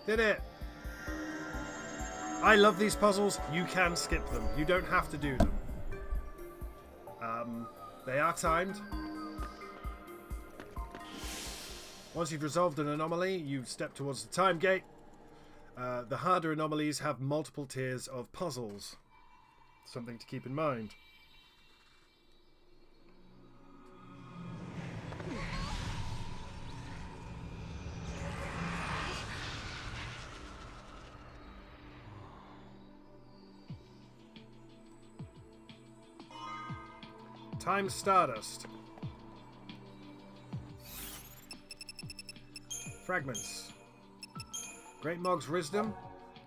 Did it! I love these puzzles. You can skip them. You don't have to do them. They are timed. Once you've resolved an anomaly, you step towards the time gate. The harder anomalies have multiple tiers of puzzles. Something to keep in mind. Time Stardust. Fragments. Great Mog's Wisdom.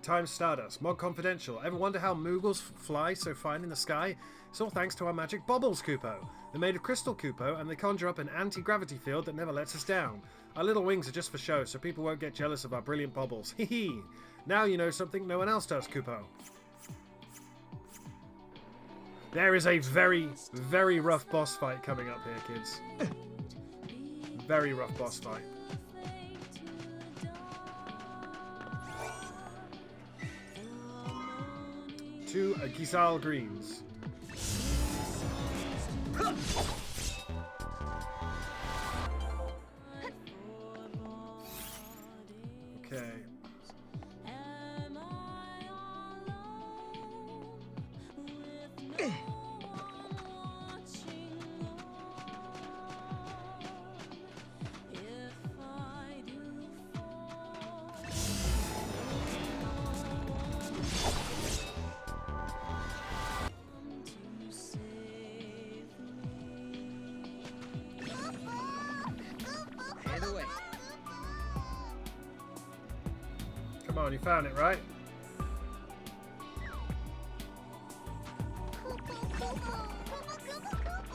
Time Stardust. Mog Confidential. Ever wonder how Moogles fly so fine in the sky? It's all thanks to our magic baubles, Kupo. They're made of crystal, Kupo, and they conjure up an anti-gravity field that never lets us down. Our little wings are just for show, so people won't get jealous of our brilliant baubles. Hee hee. Now you know something no one else does, Kupo. There is a very, very rough boss fight coming up here, kids. Very rough boss fight. Two Gizal Greens. Okay. on, you found it, right?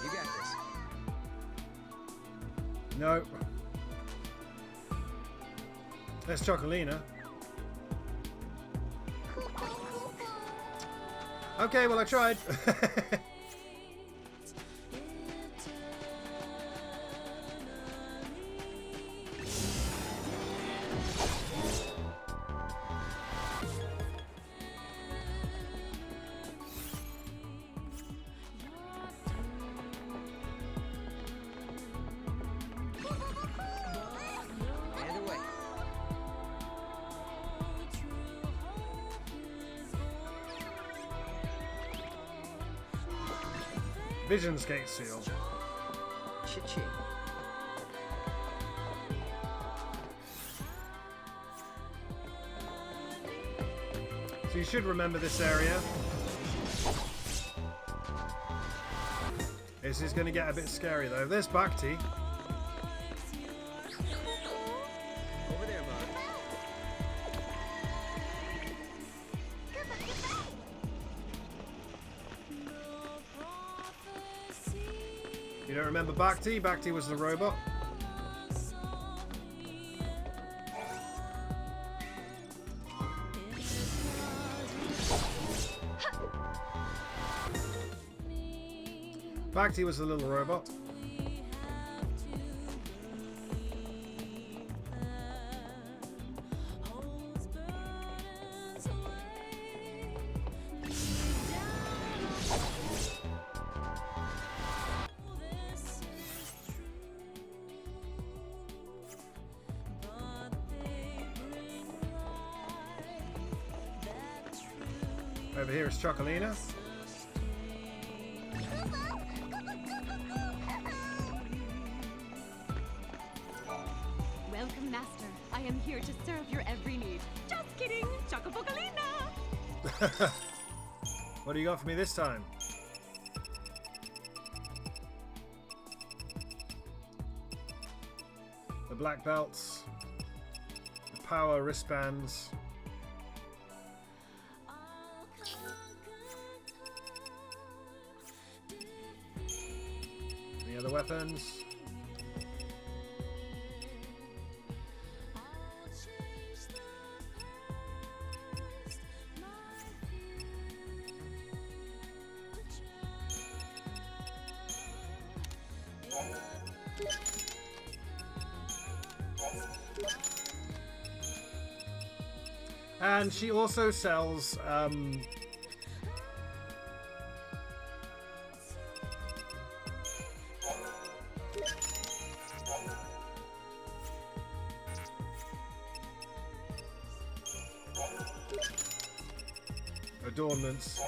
You got this. No. That's Chocolina. Okay, well I tried. And away. Vision's Gate Seal. Cha-ching. So you should remember this area. This is going to get a bit scary though. There's Bhakti. Over there, Mog. You don't remember Bhakti? Bhakti was the robot. Bhakti was the little robot. Over here is Chocolina. Welcome, Master. I am here to serve your every need. Just kidding, Chocobogalina! What do you got for me this time? The black belts, the power wristbands. Any other weapons? And she also sells adornments.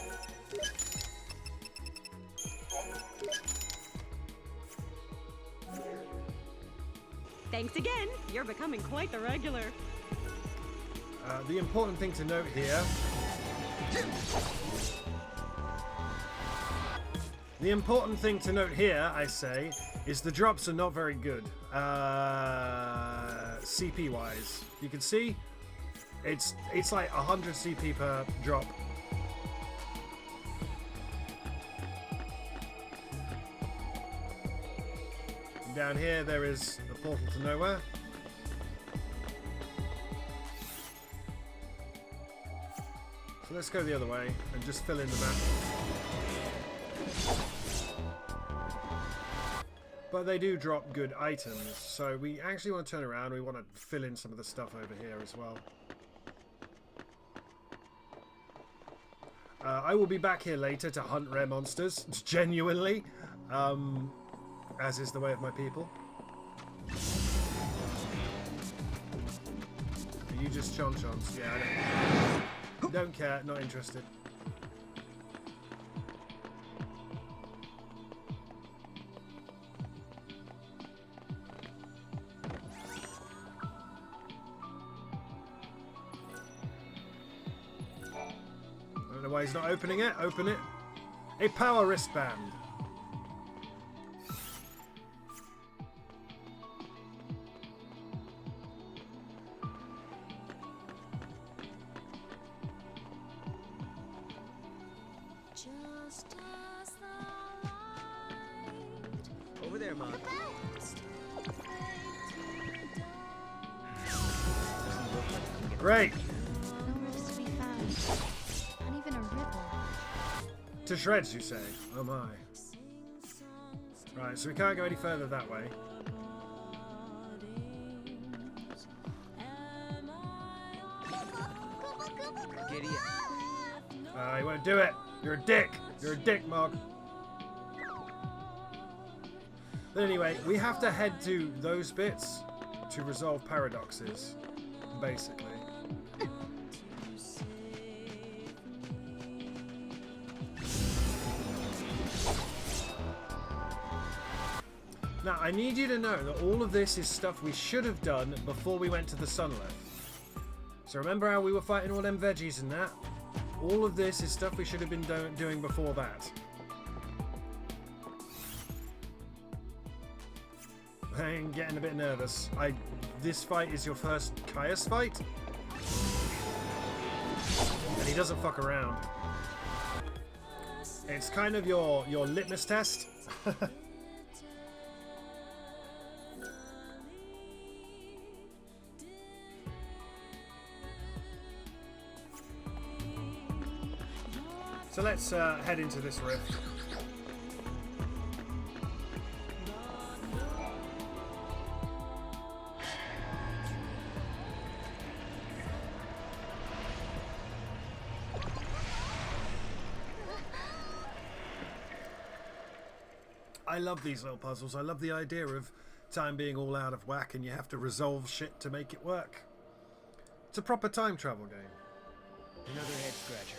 Thanks again. You're becoming quite the regular. The important thing to note here... The important thing to note here, I say, is the drops are not very good. CP-wise. You can see, it's like 100 CP per drop. And down here, there is the portal to nowhere. So let's go the other way and just fill in the map. But they do drop good items, so we actually want to turn around. We want to fill in some of the stuff over here as well. I will be back here later to hunt rare monsters, genuinely, as is the way of my people. Are you just chon-chons? Yeah, I don't care, not interested. I don't know why he's not opening it. Open it. A power wristband. Over there, Mom. Great. No rifts to be found. Not even a ripple. To shreds, you say? Oh my. Right, so we can't go any further that way. Giddy up. He won't do it. You're a dick. You're a dick, Mog. But anyway, we have to head to those bits to resolve paradoxes, basically. Now, I need you to know that all of this is stuff we should have done before we went to the sunlight. So remember how we were fighting all them veggies and that? All of this is stuff we should have been doing before that. I'm getting a bit nervous. This fight is your first Caius fight? And he doesn't fuck around. It's kind of your litmus test. So let's head into this rift. I love these little puzzles. I love the idea of time being all out of whack and you have to resolve shit to make it work. It's a proper time travel game. Another head scratcher.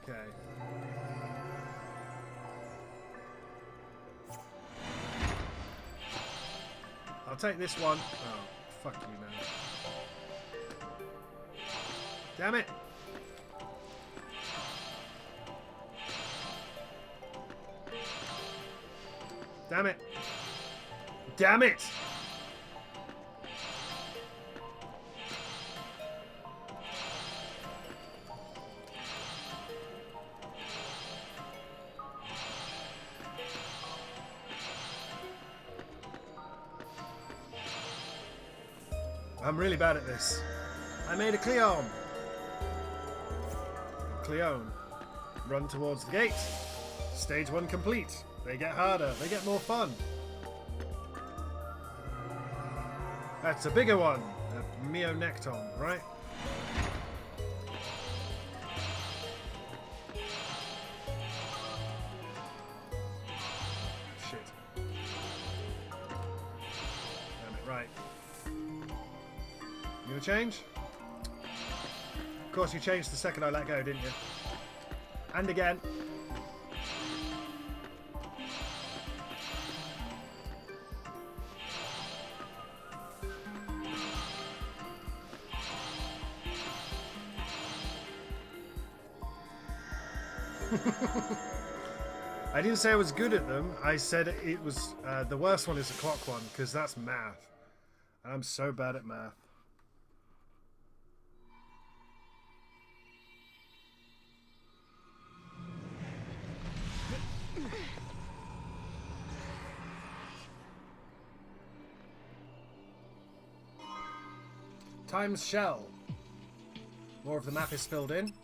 Okay. I'll take this one. Oh, fuck you, man. Damn it! Damn it! Damn it! I'm really bad at this. I made a Cleon. Cleon. Run towards the gate. Stage 1 complete. They get harder. They get more fun. That's a bigger one. A Meonecton, right? Shit. Damn it, right. You gonna change? Of course you changed the second I let go, didn't you? And again. I didn't say I was good at them. I said it was the worst one is the clock one because that's math. I'm so bad at math. Times shell. More of the map is filled in.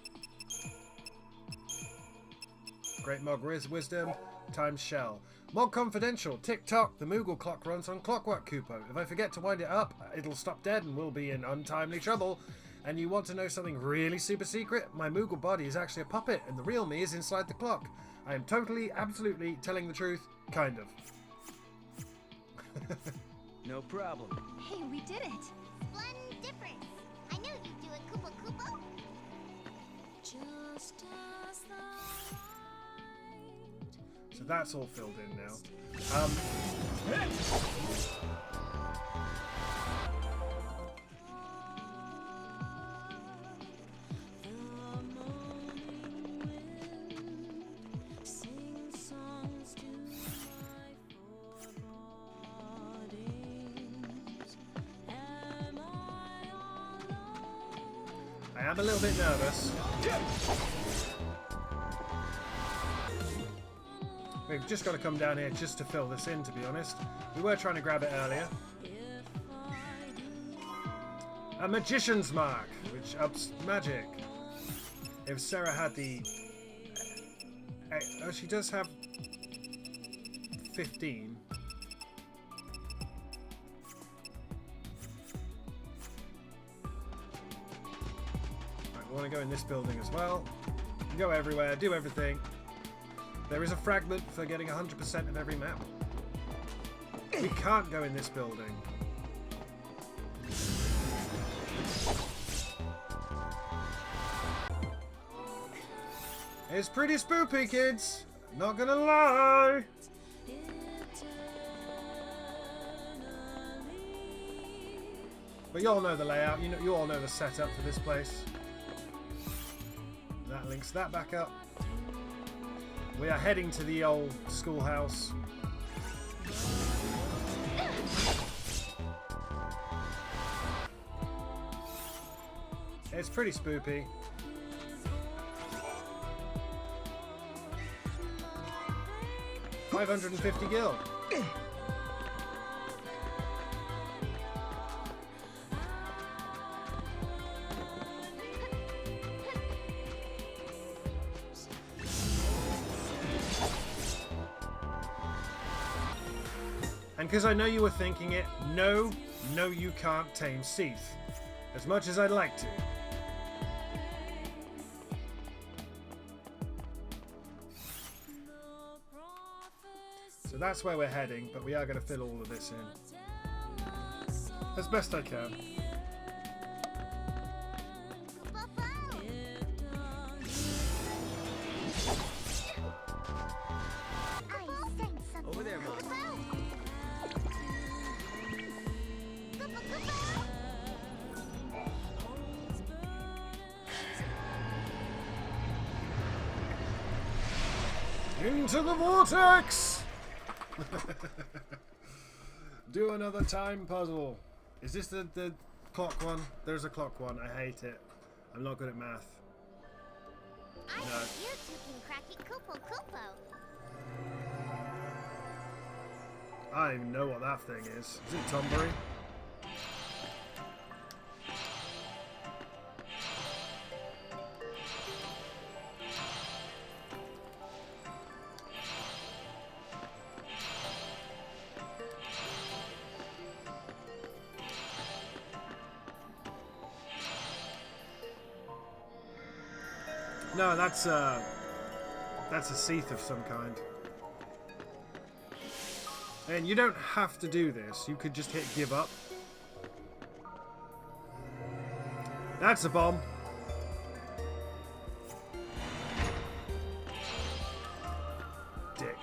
Great Mog Wisdom. Times shell. Mog Confidential. Tick-tock. The Moogle clock runs on clockwork, Kupo. If I forget to wind it up, it'll stop dead and we'll be in untimely trouble. And you want to know something really super secret? My Moogle body is actually a puppet and the real me is inside the clock. I am totally, absolutely telling the truth. Kind of. No problem. Hey, we did it! Splendiferous! I knew you'd do it, Koopa Koopa! Just as the So that's all filled in now. I am a little bit nervous. We've just got to come down here just to fill this in, to be honest. We were trying to grab it earlier. A magician's mark, which ups magic. If Sarah had the... oh, she does have 15. Right, we want to go in this building as well. Go everywhere, do everything. There is a fragment for getting 100% of every map. We can't go in this building. It's pretty spoopy, kids. Not gonna lie. But you all know the layout. You all know the setup for this place. That links that back up. We are heading to the old schoolhouse. It's pretty spoopy. $550 gil. And because I know you were thinking it, no, you can't tame Seath. As much as I'd like to. So that's where we're heading, but we are going to fill all of this in. As best I can. Over there, Mom. Into the vortex! Do another time puzzle. Is this the clock one? There's a clock one. I hate it. I'm not good at math. I think you two can crack it, Kupo Kupo. I don't even know what that thing is. Is it Tombury? No, that's a Seath of some kind. And you don't have to do this. You could just hit give up. That's a bomb. Dick.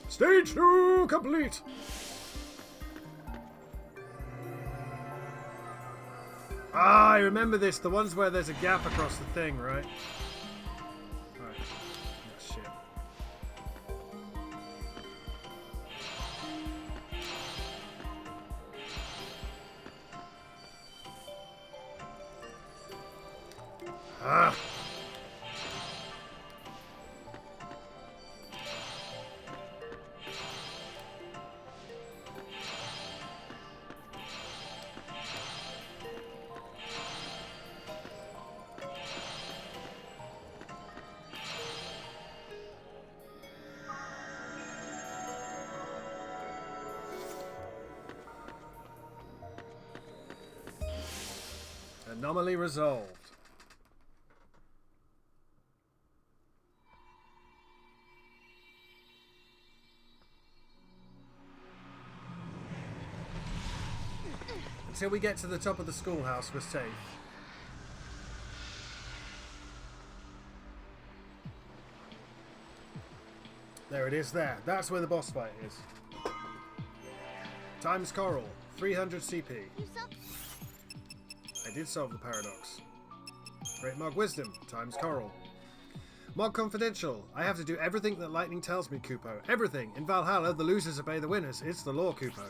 Stage 2 complete! Ah, I remember this. The ones where there's a gap across the thing, right? Alright. Oh, shit. Ah! Anomaly resolved. Until we get to the top of the schoolhouse, we're safe. There it is there. That's where the boss fight is. Times Coral. 300 CP. I did solve the paradox. Great Mog Wisdom. Times Coral. Mog Confidential. I have to do everything that lightning tells me, Kupo. Everything. In Valhalla, the losers obey the winners. It's the law, Kupo.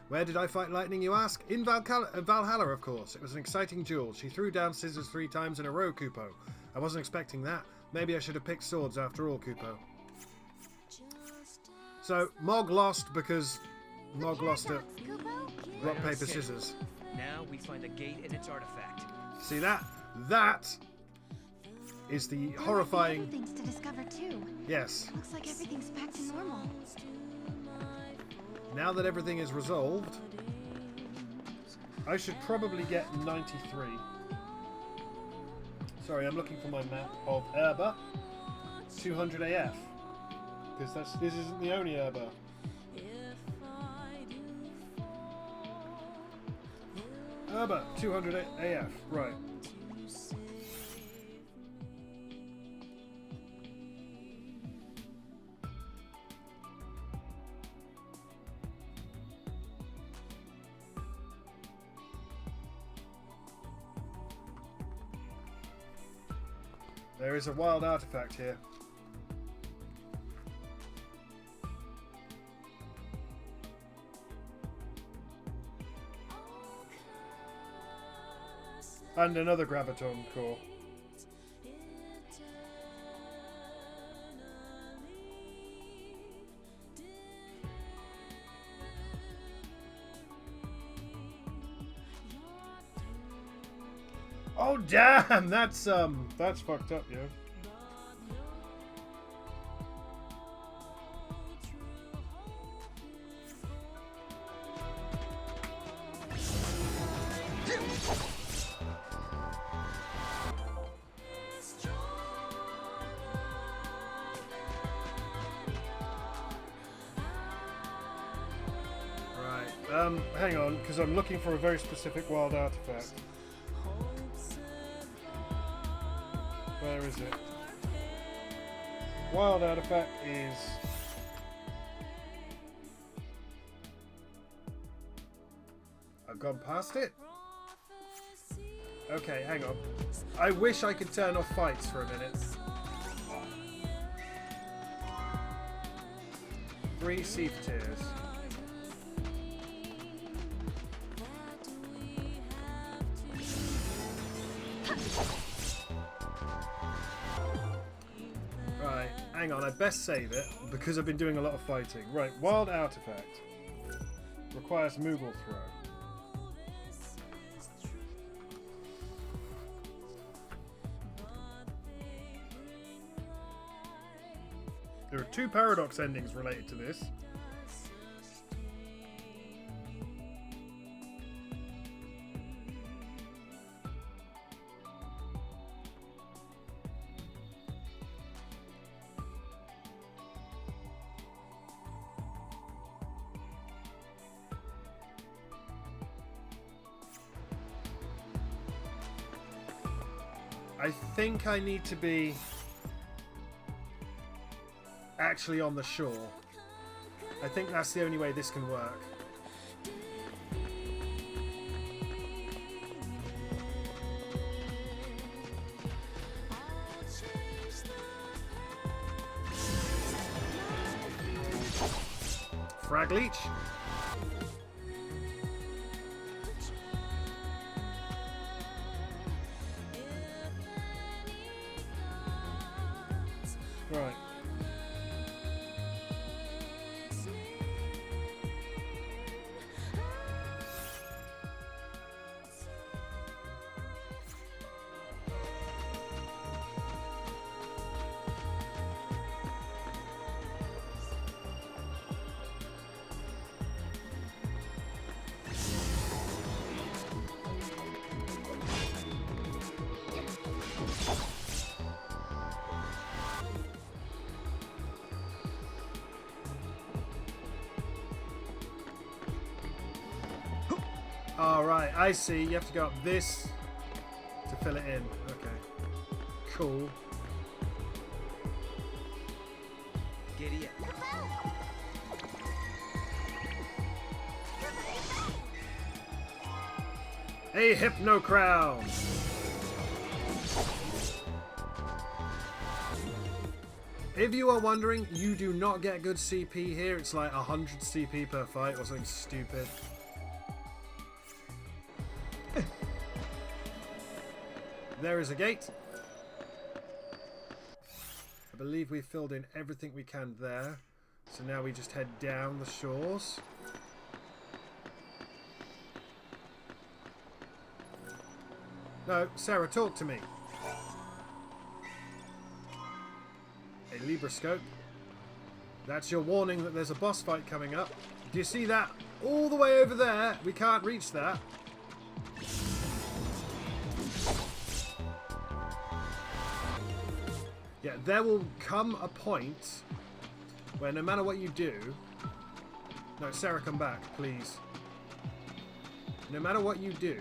Where did I fight lightning, you ask? In Valhalla, of course. It was an exciting duel. She threw down scissors 3 times in a row, Kupo. I wasn't expecting that. Maybe I should have picked swords after all, Kupo. So, Mog lost because Mog lost at rock, paper, scissors. Now we find the gate and its artifact. See that? That is the horrifying... There might be other things to discover too. Yes. Looks like everything's back to normal. Now that everything is resolved, I should probably get 93. Sorry, I'm looking for my map of Erba. 200 AF. Because this isn't the only Erba. Erba, 200 AF, right. There is a wild artifact here. And another graviton core. Oh damn, that's fucked up, yo. Hang on, because I'm looking for a very specific wild artifact. Where is it? Wild artifact is... I've gone past it? Okay, hang on. I wish I could turn off fights for a minute. 3 Seath Tears. Right, hang on, I best save it because I've been doing a lot of fighting. Right, wild artifact. Requires Moogle throw. There are 2 paradox endings related to this. I think I need to be actually on the shore. I think that's the only way this can work. Frag Leech. Right. Alright, I see. You have to go up this to fill it in. Okay. Cool. Giddy up. A Hypno Crown! If you are wondering, you do not get good CP here. It's like 100 CP per fight or something stupid. There is a gate. I believe we filled in everything we can there. So now we just head down the shores. No, Sarah, talk to me. A Libroscope. That's your warning that there's a boss fight coming up. Do you see that? All the way over there. We can't reach that. Yeah, there will come a point where no matter what you do... No, Sarah, come back, please. No matter what you do...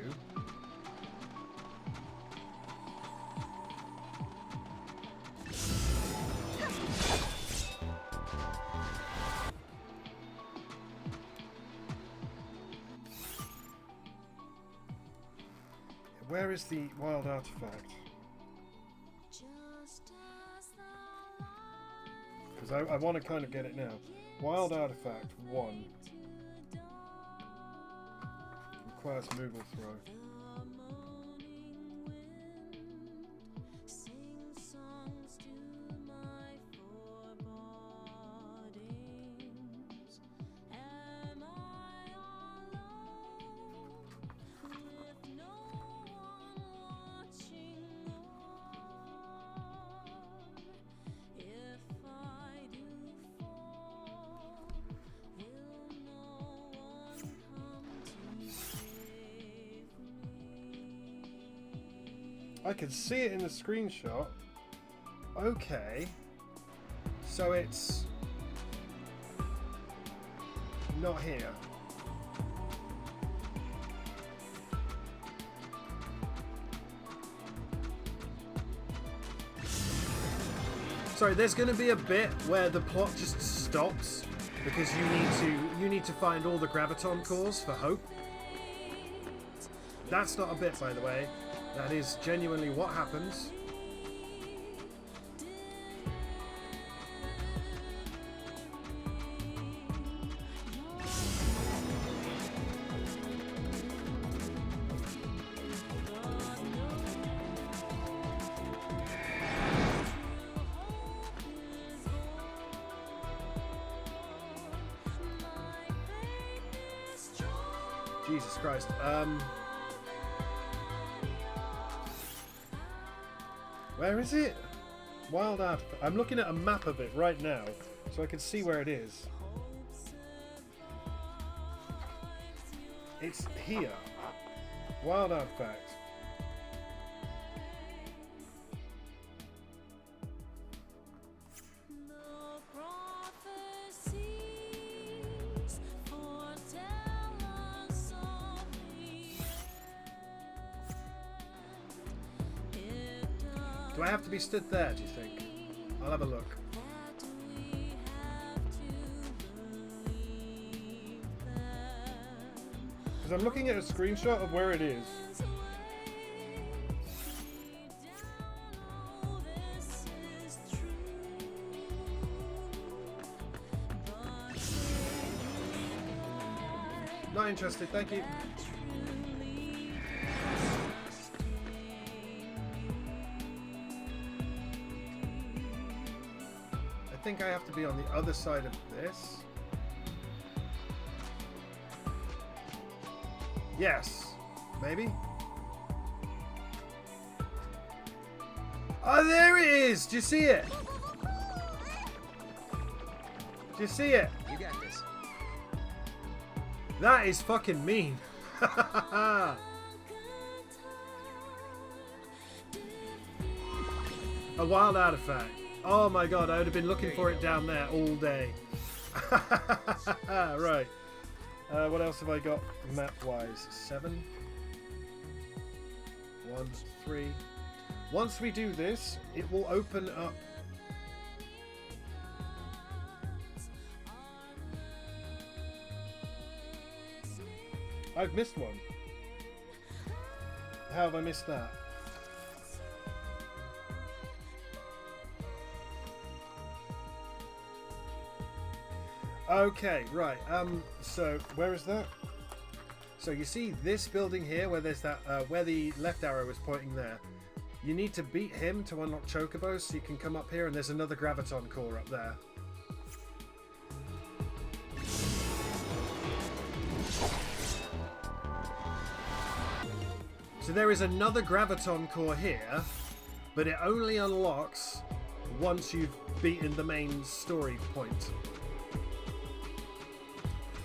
Where is the wild artifact? Because I want to kind of get it now. Wild artifact 1. Requires Moogle throw. I can see it in the screenshot. Okay. So it's not here. Sorry, there's going to be a bit where the plot just stops because you need to find all the graviton cores for Hope. That's not a bit, by the way. That is genuinely what happens. Jesus Christ. Where is it? Wild artifact. I'm looking at a map of it right now, so I can see where it is. It's here. Wild artifact. Do I have to be stood there, do you think? I'll have a look. Because I'm looking at a screenshot of where it is. Not interested, thank you. I think I have to be on the other side of this. Yes. Maybe? Oh, there it is! Do you see it? Do you see it? You got this. That is fucking mean. A wild artifact. Oh my god, I would have been looking for it down there all day. Right. What else have I got map-wise? 7? 1, 3. Once we do this, it will open up... I've missed one. How have I missed that? Okay, right. So where is that? So you see this building here, where there's that, where the left arrow is pointing there. You need to beat him to unlock Chocobos, so you can come up here, and there's another Graviton core up there. So there is another Graviton core here, but it only unlocks once you've beaten the main story point.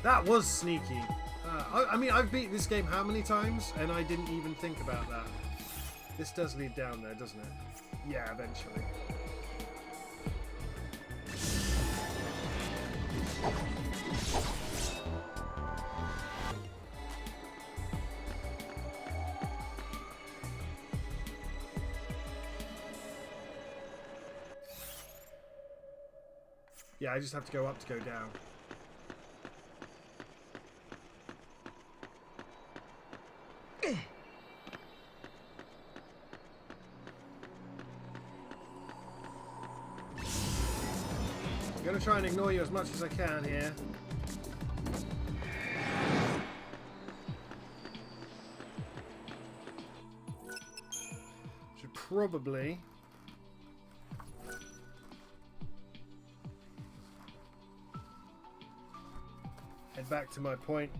That was sneaky. I mean, I've beat this game how many times, and I didn't even think about that. This does lead down there, doesn't it? Yeah, eventually. Yeah, I just have to go up to go down. I'm gonna try and ignore you as much as I can here. Should probably head back to my point.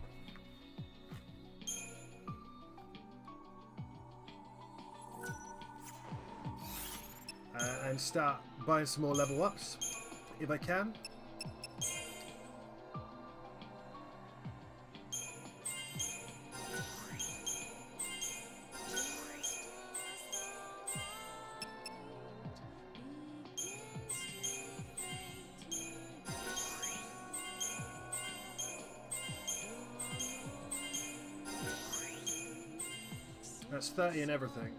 And start buying some more level ups, if I can. That's 30 and everything.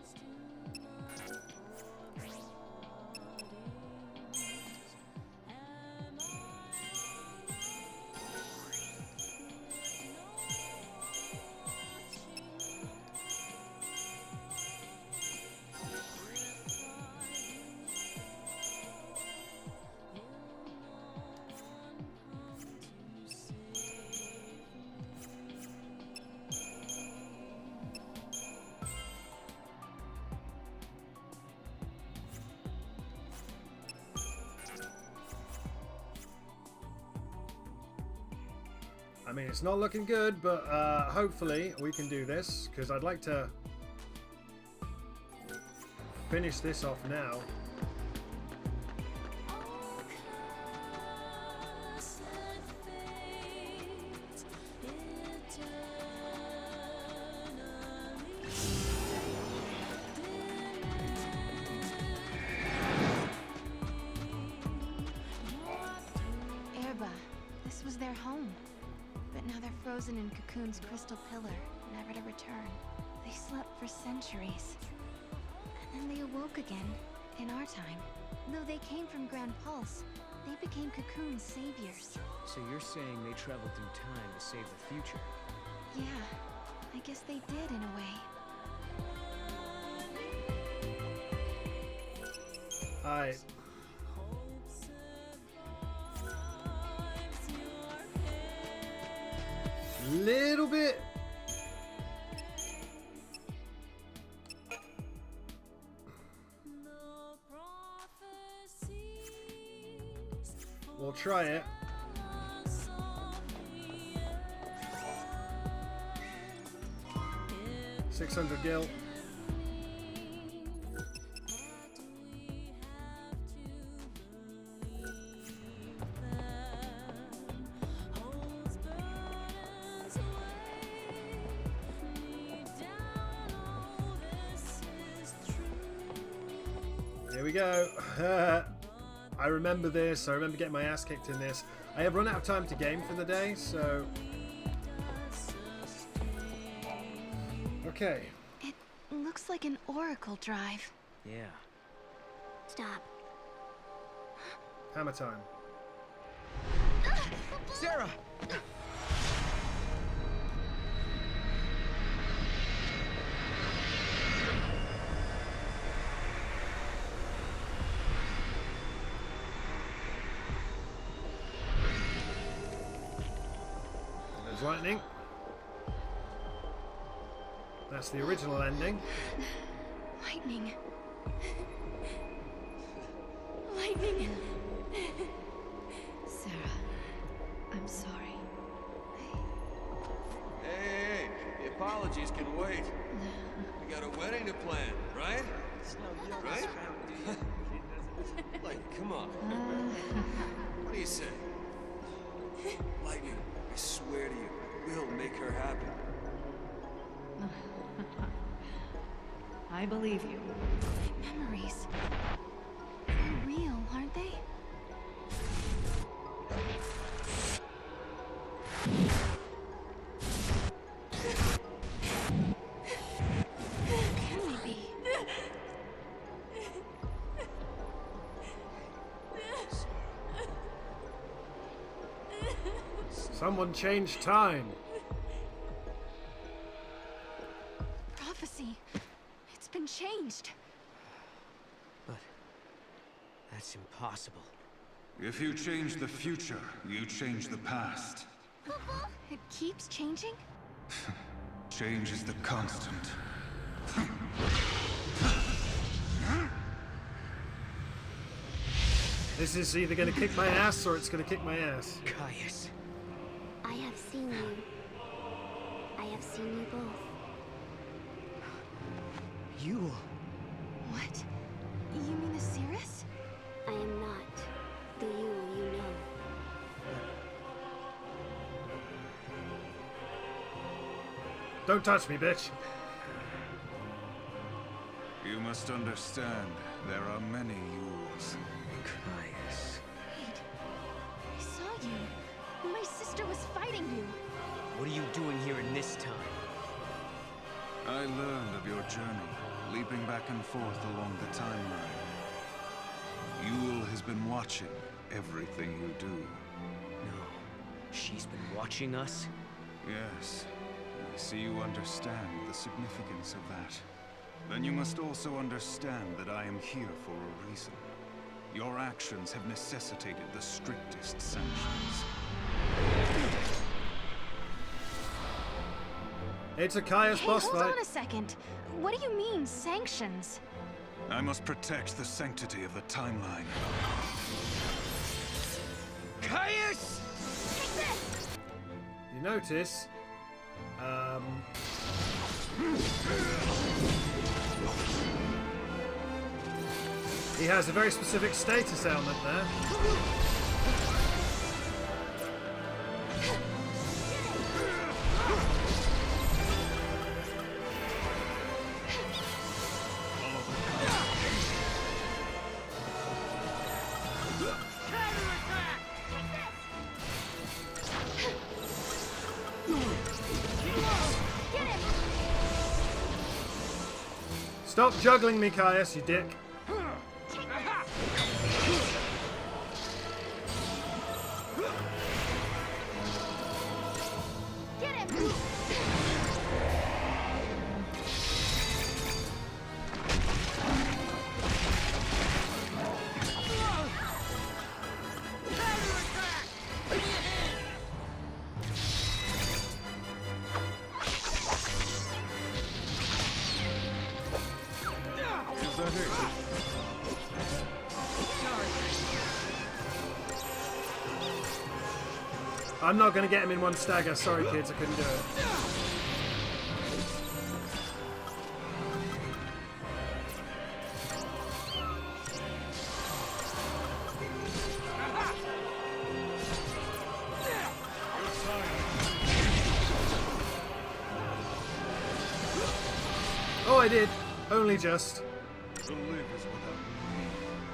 I mean, it's not looking good, but hopefully we can do this, because I'd like to finish this off now. This was their home. But now they're frozen in Cocoon's crystal pillar, never to return. They slept for centuries. And then they awoke again, in our time. Though they came from Grand Pulse, they became Cocoon's saviors. So you're saying they traveled through time to save the future? Yeah, I guess they did in a way. Alright. Little bit. We'll try it. $600 gil. Here we go. I remember this. I remember getting my ass kicked in this. I have run out of time to game for the day, so... Okay. It looks like an oracle drive. Yeah. Stop. Hammer time. Sarah! lightning. That's the original ending. Lightning. Lightning. Sarah, I'm sorry. Hey, the apologies can wait. We got a wedding to plan, right? Right? Like, come on. What do you say? Lightning, I swear to you, we'll make her happy. I believe you. Memories. They're real, aren't they? Who can we be? Someone changed time. Prophecy. It's been changed. But that's impossible. If you change the future, you change the past. It keeps changing? Change is the constant. This is either going to kick my ass or it's going to kick my ass. Caius. I have seen you. I have seen you both. You. What? You mean the Cirrus? I am not the you know. Don't touch me, bitch. You must understand, there are many Yules. Caius. Wait. I saw you. My sister was fighting you. What are you doing here in this time? I learned of your journey, leaping back and forth along the timeline. Yule has been watching everything you do. No. She's been watching us? Yes. I see you understand the significance of that. Then you must also understand that I am here for a reason. Your actions have necessitated the strictest sanctions. It's a Caius boss fight. Hold on a second. What do you mean, sanctions? I must protect the sanctity of the timeline. Caius! You notice, he has a very specific status element there. Stop juggling me, Caius, you dick. Get him! I'm not going to get him in one stagger. Sorry, kids, I couldn't do it. Oh, I did. Only just.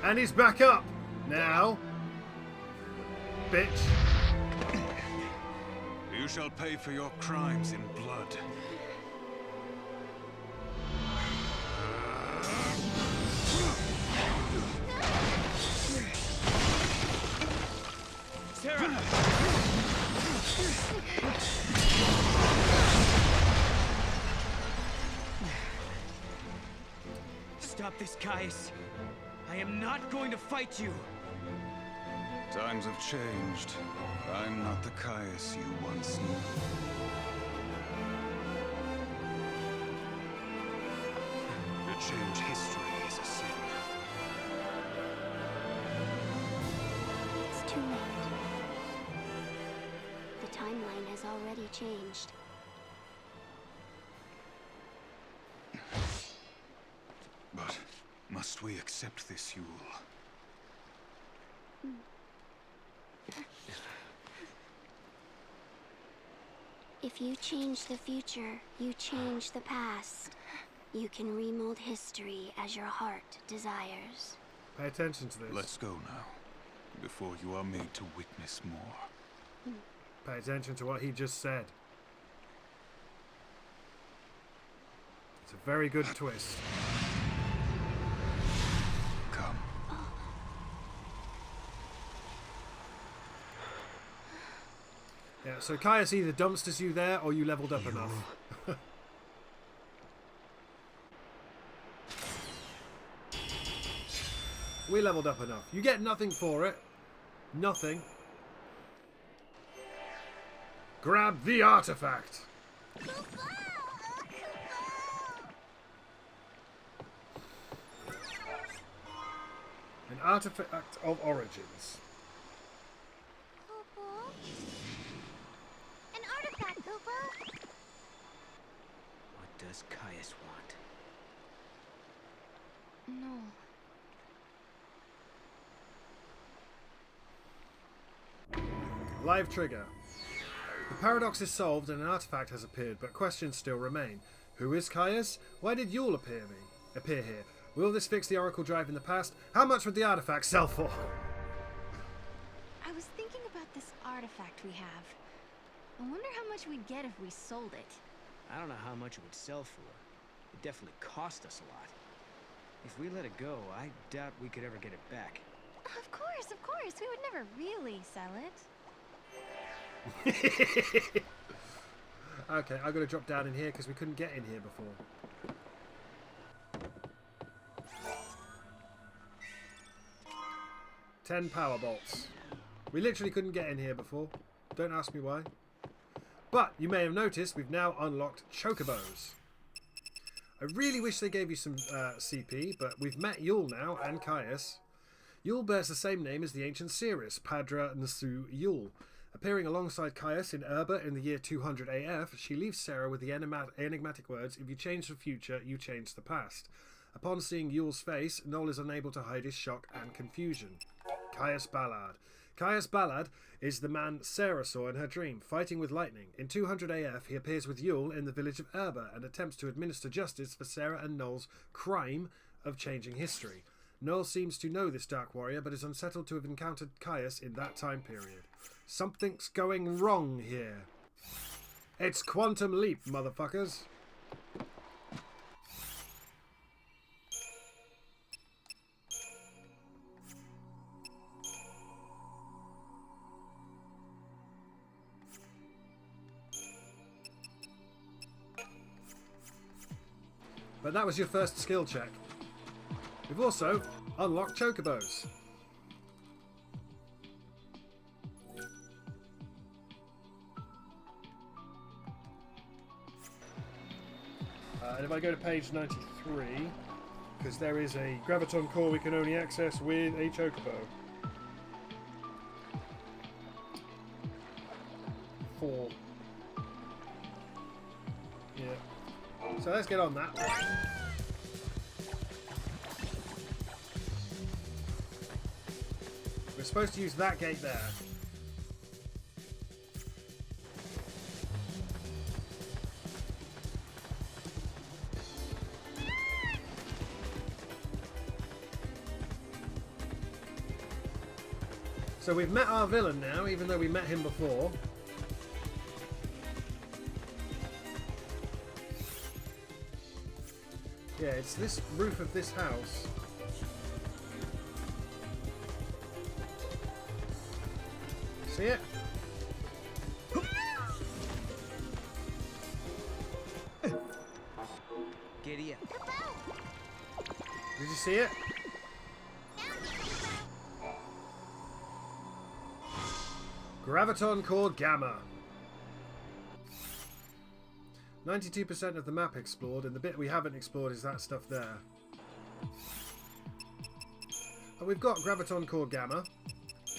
And he's back up. Now. Bitch. You shall pay for your crimes in blood. Sarah! Stop this, Caius. I am not going to fight you. Times have changed. I'm not the Caius you once knew. To change history is a sin. It's too late. The timeline has already changed. But must we accept this, Yule? If you change the future, you change the past. You can remold history as your heart desires. Pay attention to this. Let's go now, before you are made to witness more. Pay attention to what he just said. It's a very good twist. Come. Yeah, so Caius either dumpsters you there or you leveled up enough. We leveled up enough. You get nothing for it. Nothing. Grab the artifact. An artifact of origins. An artifact, Kupo! What does Caius want? No. Live trigger. The paradox is solved and an artifact has appeared, but questions still remain. Who is Caius? Why did Yule appear here? Will this fix the Oracle drive in the past? How much would the artifact sell for? I was thinking about this artifact we have. I wonder how much we'd get if we sold it. I don't know how much it would sell for. It definitely cost us a lot. If we let it go, I doubt we could ever get it back. Of course. We would never really sell it. Okay, I'm going to drop down in here because we couldn't get in here before. Ten power bolts. We literally couldn't get in here before. Don't ask me why. But you may have noticed we've now unlocked chocobos. I really wish they gave you some CP, but we've met Yule now and Caius. Yule bears the same name as the ancient seeress, Padra Nsu Yule. Appearing alongside Caius in Urba in the year 200 AF, she leaves Sarah with the enigmatic words, "If you change the future, you change the past." Upon seeing Yule's face, Noel is unable to hide his shock and confusion. Caius Ballard. Caius Ballard is the man Sarah saw in her dream, fighting with lightning. In 200 AF, he appears with Yule in the village of Urba and attempts to administer justice for Sarah and Noel's crime of changing history. Noel seems to know this dark warrior, but is unsettled to have encountered Caius in that time period. Something's going wrong here. It's Quantum Leap, motherfuckers. But that was your first skill check. We've also unlocked chocobos. And if I go to page 93, because there is a graviton core we can only access with a chocobo. 4. Yeah. So let's get on that. We're supposed to use that gate there. So we've met our villain now, even though we met him before. Yeah, it's this roof of this house. See it? Giddy up. Did you see it? Graviton Core Gamma. 92% of the map explored, and the bit we haven't explored is that stuff there. And we've got Graviton Core Gamma.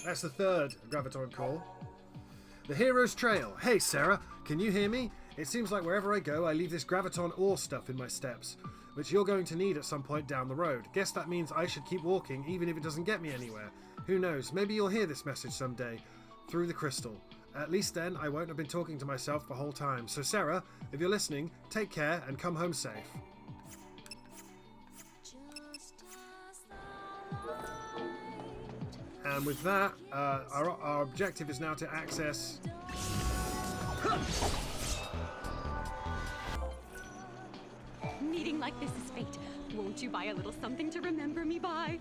That's the third Graviton Core. The Hero's Trail. Hey Sarah, can you hear me? It seems like wherever I go, I leave this Graviton ore stuff in my steps, which you're going to need at some point down the road. Guess that means I should keep walking, even if it doesn't get me anywhere. Who knows, maybe you'll hear this message someday, through the crystal. At least then, I won't have been talking to myself the whole time. So Sarah, if you're listening, take care and come home safe. And with that, our objective is now to access... Meeting like this is fate. Won't you buy a little something to remember me by?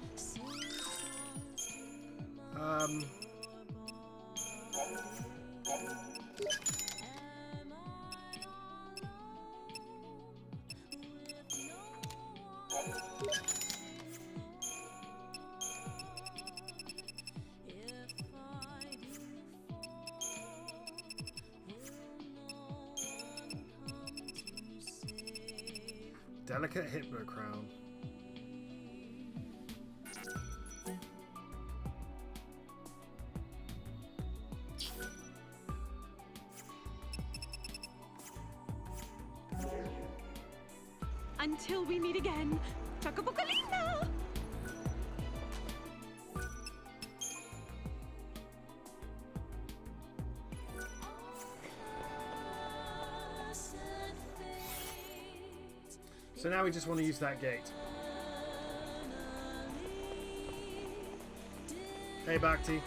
Delicate Hypno Crown. Until we meet again, Chocobocolina! So now we just want to use that gate. Hey Bhakti.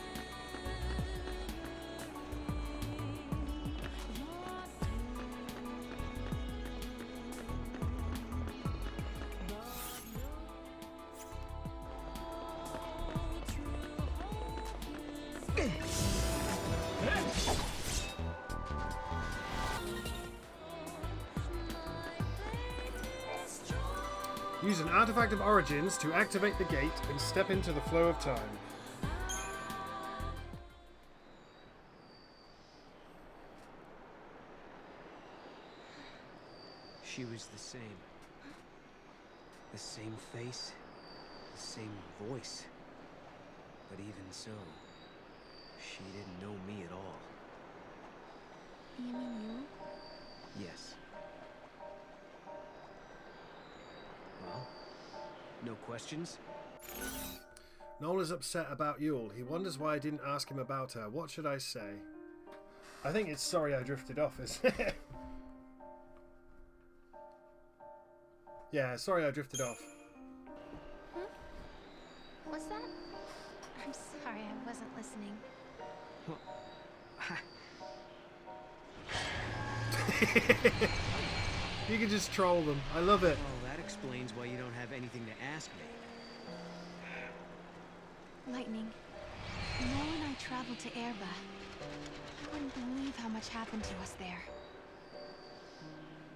Use an artifact of origins to activate the gate and step into the flow of time. She was the same. The same face, the same voice. But even so, she didn't know me at all. You mean you? Yes. Well, no questions? Noel is upset about Yule. He wonders why I didn't ask him about her. What should I say? I think it's sorry I drifted off, isn't it? Yeah, sorry I drifted off. What's that? I'm sorry, I wasn't listening. You can just troll them. I love it. Well, that explains why you don't have anything to ask me. Lightning, Noel and I traveled to Erba. You wouldn't believe how much happened to us there.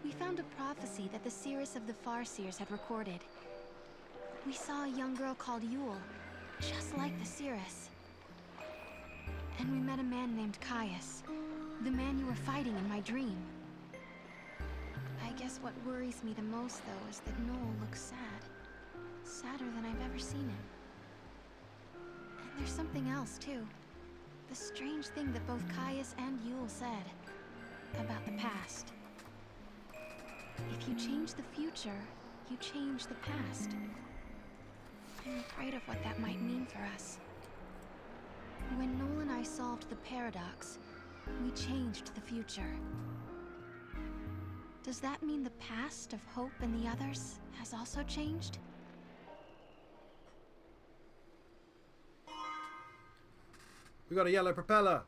We found a prophecy that the seers of the Farseers had recorded. We saw a young girl called Yule, just like the seeress. And we met a man named Caius, the man you were fighting in my dream. I guess what worries me the most, though, is that Noel looks sad. Sadder than I've ever seen him. And there's something else, too. The strange thing that both Caius and Yule said about the past. If you change the future, you change the past. I'm afraid of what that might mean for us. When Noel and I solved the paradox, we changed the future. Does that mean the past of Hope and the others has also changed? We got a yellow propeller.